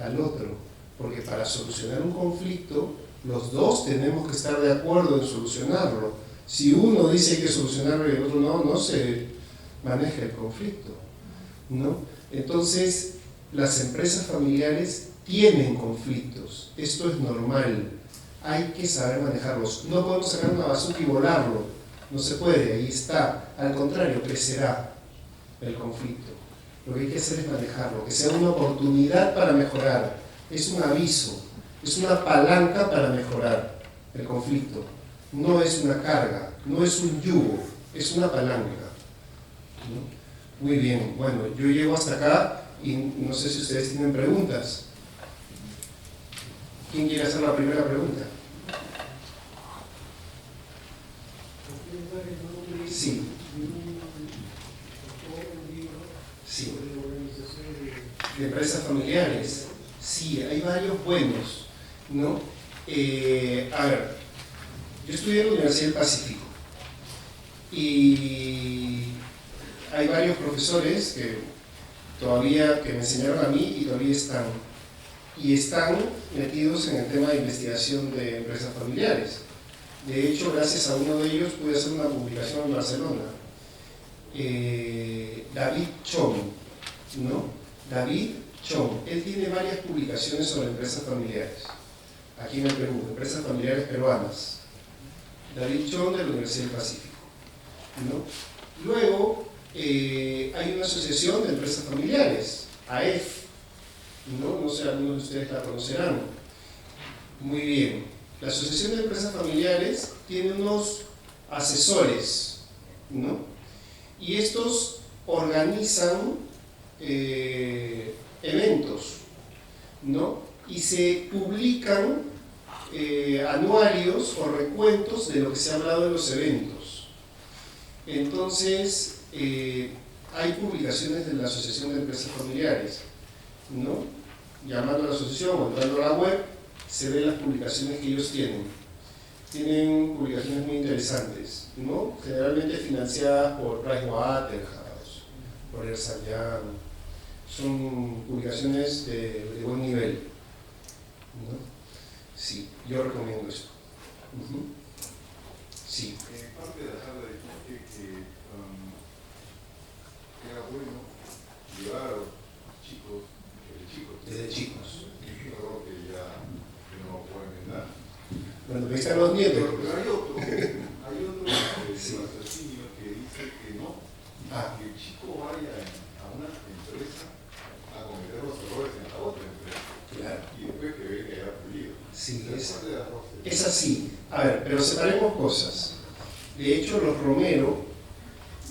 al otro. Porque para solucionar un conflicto, los dos tenemos que estar de acuerdo en solucionarlo. Si uno dice que hay que solucionarlo y el otro no, no se maneja el conflicto, ¿no? Entonces, las empresas familiares tienen conflictos. Esto es normal. Hay que saber manejarlos. No podemos sacar una bazooka y volarlo. No se puede, ahí está. Al contrario, crecerá el conflicto. Lo que hay que hacer es manejarlo, que sea una oportunidad para mejorar. Es un aviso, es una palanca para mejorar el conflicto. No es una carga, no es un yugo, es una palanca, ¿no? Muy bien, bueno, yo llego hasta acá y no sé si ustedes tienen preguntas. ¿Quién quiere hacer la primera pregunta? Sí. Sí. De empresas familiares. Sí, hay varios buenos, ¿no? A ver, yo estudié en la Universidad del Pacífico y hay varios profesores que me enseñaron a mí y todavía están metidos en el tema de investigación de empresas familiares. De hecho, gracias a uno de ellos pude hacer una publicación en Barcelona. David Chong, ¿no? David Chong, él tiene varias publicaciones sobre empresas familiares, aquí en el Perú, empresas familiares peruanas. David Chong de la Universidad del Pacífico, ¿no? Luego, hay una asociación de empresas familiares, AEF, no sé, algunos de ustedes la conocerán. Muy bien, la Asociación de Empresas Familiares tiene unos asesores, ¿no? Y estos organizan eventos, ¿no? Y se publican anuarios o recuentos de lo que se ha hablado de los eventos. Entonces, hay publicaciones de la Asociación de Empresas Familiares, ¿no? Llamando a la asociación o entrando a la web, se ven las publicaciones que ellos tienen. Tienen publicaciones muy interesantes, ¿no? Generalmente financiadas por Pricewaterhouse, por Ernst & Young. Son publicaciones de buen nivel, ¿no? Sí, yo recomiendo esto. Sí. En parte de la charla dijiste que era bueno llevar a los chicos desde chicos. Algo que ya no pueden entrar. Bueno, ahí están los nietos. Pero hay otro raciocinio que dice que no, que el chico vaya a una empresa a cometer los errores en la otra empresa. Claro. Y después que ve que haya pulido. Sí, es así. A ver, pero separemos cosas. De hecho, los Romero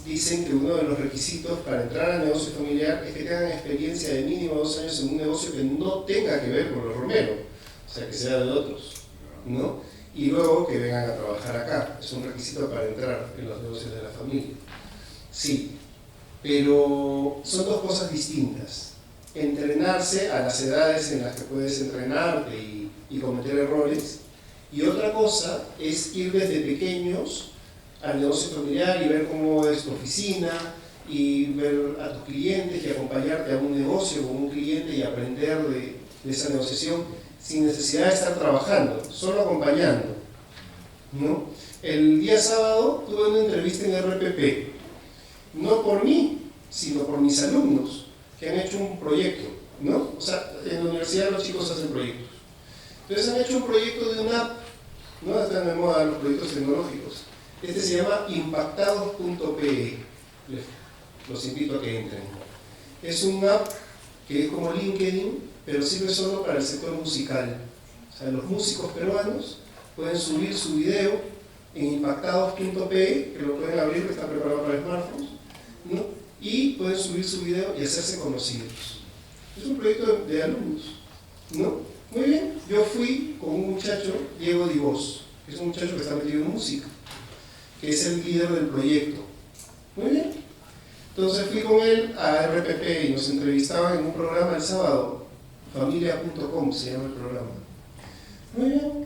dicen que uno de los requisitos para entrar al negocio familiar es que tengan experiencia de mínimo 2 años en un negocio que no tenga que ver con los Romero, o sea, que sea de otros, ¿no? Y luego que vengan a trabajar acá. Es un requisito para entrar en los negocios de la familia. Sí, pero son dos cosas distintas. Entrenarse a las edades en las que puedes entrenarte y cometer errores, y otra cosa es ir desde pequeños al negocio familiar y ver cómo es tu oficina y ver a tus clientes y acompañarte a un negocio con un cliente y aprender de esa negociación sin necesidad de estar trabajando, solo acompañando, ¿no? El día sábado tuve una entrevista en RPP, no por mí, sino por mis alumnos que han hecho un proyecto, ¿no? O sea, en la universidad los chicos hacen proyectos. Entonces han hecho un proyecto de una app, ¿no? Están de moda los proyectos tecnológicos. Este se llama impactados.pe. Los invito a que entren. Es un app que es como LinkedIn, pero sirve solo para el sector musical. O sea, los músicos peruanos pueden subir su video en impactados.pe, que lo pueden abrir, que está preparado para smartphones, ¿no? Y pueden subir su video y hacerse conocidos. Es un proyecto de alumnos, ¿no? Muy bien, yo fui con un muchacho, Diego Divos, que es un muchacho que está metido en música, que es el líder del proyecto. Muy bien. Entonces fui con él a RPP y nos entrevistaban en un programa el sábado. familia.com se llama el programa. Muy bien.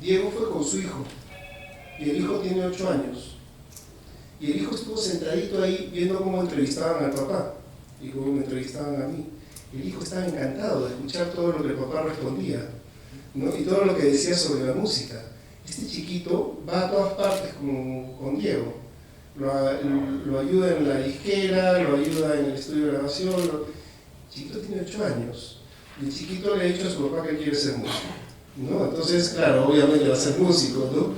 Diego fue con su hijo, y el hijo tiene 8 años. Y el hijo estuvo sentadito ahí viendo cómo entrevistaban al papá y cómo me entrevistaban a mí. El hijo estaba encantado de escuchar todo lo que el papá respondía, ¿no? Y todo lo que decía sobre la música. Este chiquito va a todas partes con Diego. Lo ayuda en la disquera, lo ayuda en el estudio de grabación. El chiquito tiene 8 años. Y el chiquito le ha dicho a su papá que quiere ser músico, ¿no? Entonces, claro, obviamente va a ser músico, ¿no?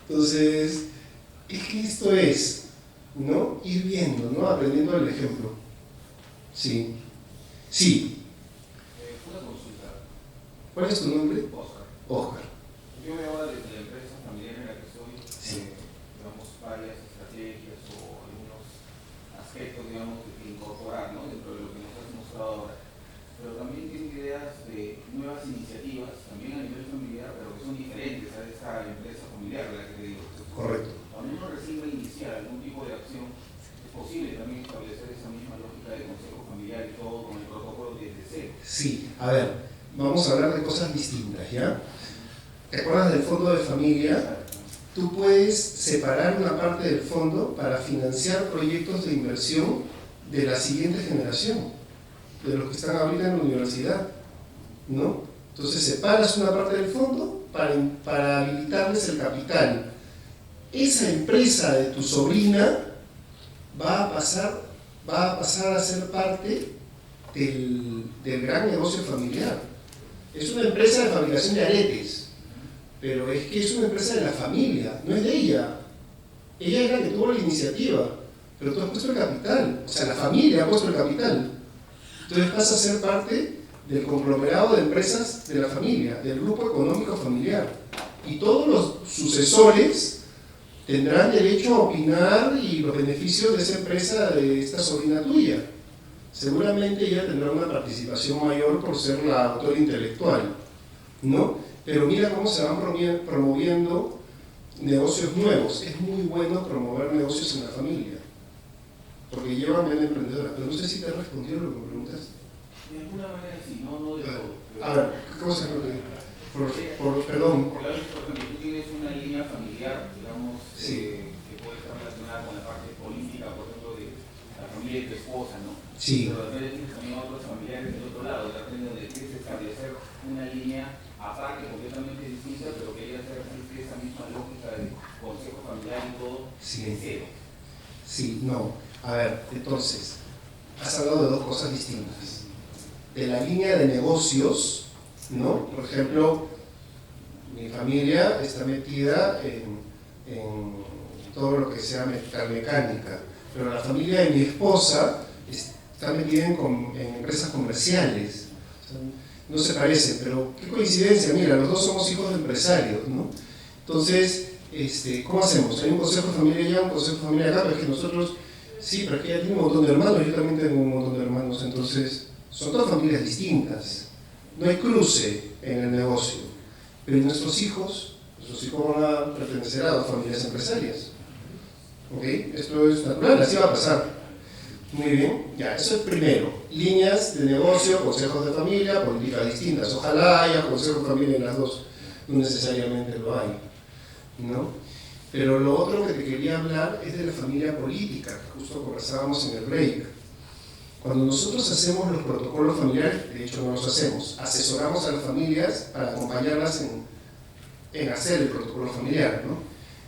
Entonces, es que esto es, ¿no? Ir viendo, ¿no? Aprendiendo el ejemplo. Sí. Sí. Una consulta. ¿Cuál es tu nombre? Oscar. Oscar. Yo veo ahora desde la empresa familiar en la que estoy, Sí. digamos, varias estrategias o algunos aspectos, digamos, que incorporar, ¿no? Dentro de lo que nos has mostrado ahora. Pero también tienen ideas de nuevas iniciativas, también a nivel familiar, pero que son diferentes a esa empresa familiar de la que te digo. Correcto. Cuando uno recibe iniciar algún tipo de acción, es posible también establecer esa misma lógica de consejo familiar y todo con el protocolo desde cero. Sí, a ver, vamos a hablar de cosas distintas, ¿ya? ¿Te acuerdas del fondo de familia? Tú puedes separar una parte del fondo para financiar proyectos de inversión de la siguiente generación, de los que están ahorita en la universidad, ¿no? Entonces separas una parte del fondo para habilitarles el capital. Esa empresa de tu sobrina va a pasar a ser parte del gran negocio familiar. Es una empresa de fabricación de aretes, pero es que es una empresa de la familia, no es de ella. Ella es la que tuvo la iniciativa, pero tú has puesto el capital, o sea, la familia ha puesto el capital. Entonces pasa a ser parte del conglomerado de empresas de la familia, del grupo económico familiar. Y todos los sucesores tendrán derecho a opinar y los beneficios de esa empresa, de esta sobrina tuya. Seguramente ella tendrá una participación mayor por ser la autora intelectual, ¿no? Pero mira cómo se van promoviendo negocios nuevos. Es muy bueno promover negocios en la familia, porque llevan bien emprendedora. Pero no sé si te he respondido lo que me preguntaste. De alguna manera sí, no de todo. A ver, ¿qué cosa es lo que...? Perdón. Por ejemplo, tú tienes una línea familiar, digamos, Sí. que puede estar relacionada con la parte política, por ejemplo, de la familia de tu esposa, ¿no? Sí. Pero de repente tienes también otros familiares del otro lado, de repente donde quieres establecer una línea aparte, completamente distinta, pero que ella sea esa misma lógica de consejo familiar y todo, Sí. de cero. Sí, no. A ver, entonces, has hablado de dos cosas distintas. De la línea de negocios, ¿no? Por ejemplo, mi familia está metida en todo lo que sea metalmecánica, pero la familia de mi esposa está metida en empresas comerciales. O sea, no se parecen, pero qué coincidencia, mira, los dos somos hijos de empresarios, ¿no? Entonces, ¿cómo hacemos? Hay un consejo de familia allá, un consejo de familia acá, pero es que nosotros, sí, pero es que ella tiene un montón de hermanos, yo también tengo un montón de hermanos, entonces son todas familias distintas, no hay cruce en el negocio, pero nuestros hijos van a pertenecer a dos familias empresarias, ¿ok? Esto es natural, así va a pasar. Muy bien, ya, eso es primero. Líneas de negocio, consejos de familia, políticas distintas. Ojalá haya consejos de familia en las dos, no necesariamente lo hay, ¿no? Pero lo otro que te quería hablar es de la familia política, que justo conversábamos en el break. Cuando nosotros hacemos los protocolos familiares, de hecho no los hacemos, asesoramos a las familias para acompañarlas en hacer el protocolo familiar, ¿no?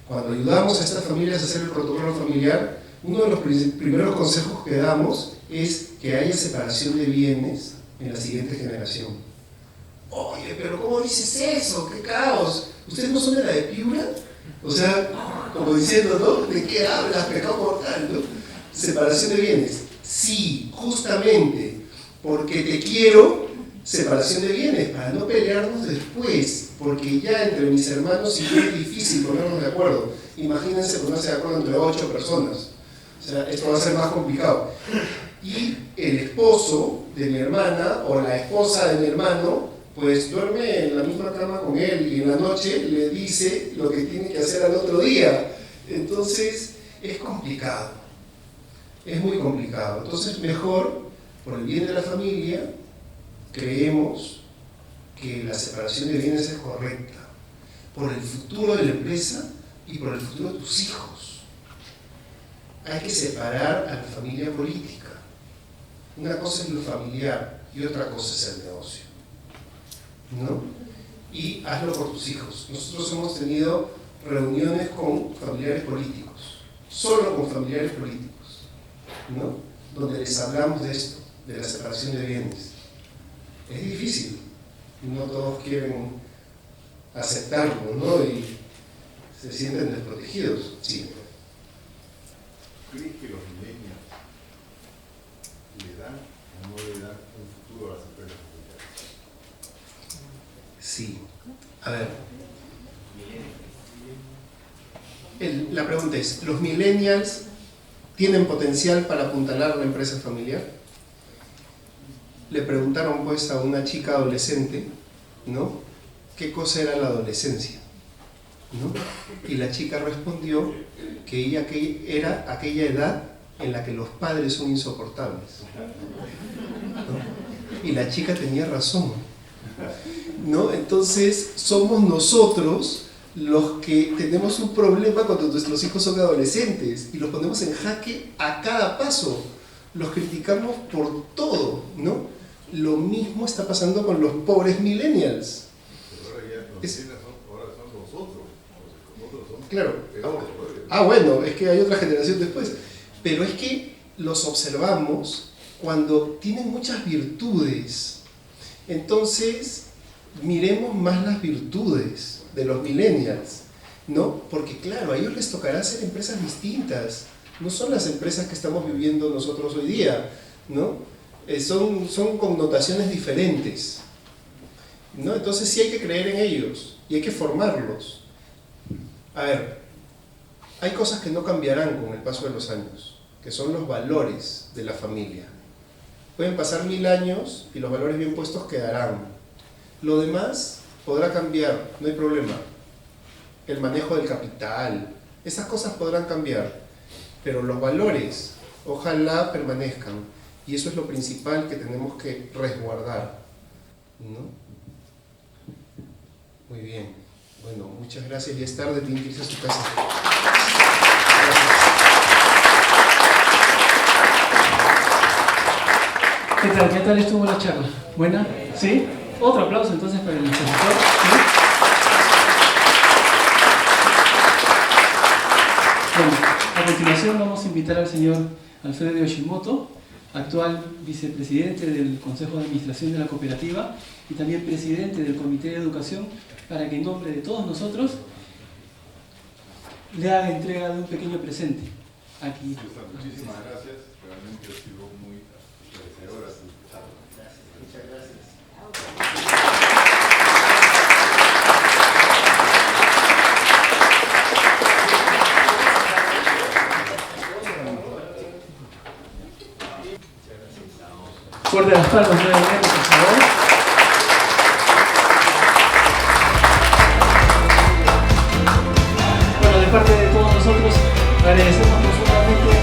Cuando ayudamos a estas familias a hacer el protocolo familiar, uno de los primeros consejos que damos es que haya separación de bienes en la siguiente generación. Oye, pero ¿cómo dices eso? ¡Qué caos! ¿Ustedes no son de la de Piura? O sea, como diciendo, ¿no? ¿De qué hablas? Pecado mortal, ¿no? Separación de bienes. Sí, justamente, porque te quiero, separación de bienes, para no pelearnos después, porque ya entre mis hermanos sí es difícil ponernos de acuerdo. Imagínense ponerse de acuerdo entre 8 personas. O sea, esto va a ser más complicado. Y el esposo de mi hermana o la esposa de mi hermano, pues duerme en la misma cama con él y en la noche le dice lo que tiene que hacer al otro día. Entonces, es complicado. Es muy complicado. Entonces, mejor, por el bien de la familia, creemos que la separación de bienes es correcta por el futuro de la empresa y por el futuro de tus hijos. Hay que separar a la familia política. Una cosa es lo familiar y otra cosa es el negocio, ¿no? Y hazlo por tus hijos. Nosotros hemos tenido reuniones con familiares políticos, solo con familiares políticos, ¿no? Donde les hablamos de esto, de la separación de bienes. Es difícil, no todos quieren aceptarlo, ¿no? Y se sienten desprotegidos. Sí. ¿Crees que los millennials le dan o no le dan un futuro a las empresas familiares? Sí. A ver. La pregunta es, ¿los millennials tienen potencial para apuntalar la empresa familiar? Le preguntaron pues a una chica adolescente, ¿no? ¿Qué cosa era la adolescencia? ¿No? Y la chica respondió que ella era aquella edad en la que los padres son insoportables, ¿no? Y la chica tenía razón, ¿no? Entonces somos nosotros los que tenemos un problema cuando nuestros hijos son adolescentes y los ponemos en jaque a cada paso, los criticamos por todo, ¿no? Lo mismo está pasando con los pobres millennials. Pero ahora ya los millennials ahora son los otros son claro. peores. Bueno, es que hay otra generación después, pero es que los observamos cuando tienen muchas virtudes. Entonces miremos más las virtudes de los millennials, ¿no? Porque claro, a ellos les tocará hacer empresas distintas, no son las empresas que estamos viviendo nosotros hoy día, ¿no? Son connotaciones diferentes, ¿no? Entonces sí hay que creer en ellos y hay que formarlos. A ver, hay cosas que no cambiarán con el paso de los años, que son los valores de la familia. Pueden pasar 1000 años y los valores bien puestos quedarán. Lo demás podrá cambiar, no hay problema. El manejo del capital, esas cosas podrán cambiar, pero los valores ojalá permanezcan. Y eso es lo principal que tenemos que resguardar, ¿no? Muy bien. Bueno, muchas gracias. Ya es tarde, tienen que irse a su casa. ¿Qué tal? ¿Qué tal estuvo la charla? ¿Buena? ¿Sí? Otro aplauso entonces para el expositor. ¿Sí? Bueno, a continuación vamos a invitar al señor Alfredo Yoshimoto, actual vicepresidente del Consejo de Administración de la Cooperativa y también presidente del Comité de Educación, para que en nombre de todos nosotros le haga entrega de un pequeño presente. Aquí. Muchísimas gracias, realmente ha sido muy esclarecedora su charla. Muchas gracias. Fuerte las palmas nuevamente, por favor. Bueno, de parte de todos nosotros, agradecemos profundamente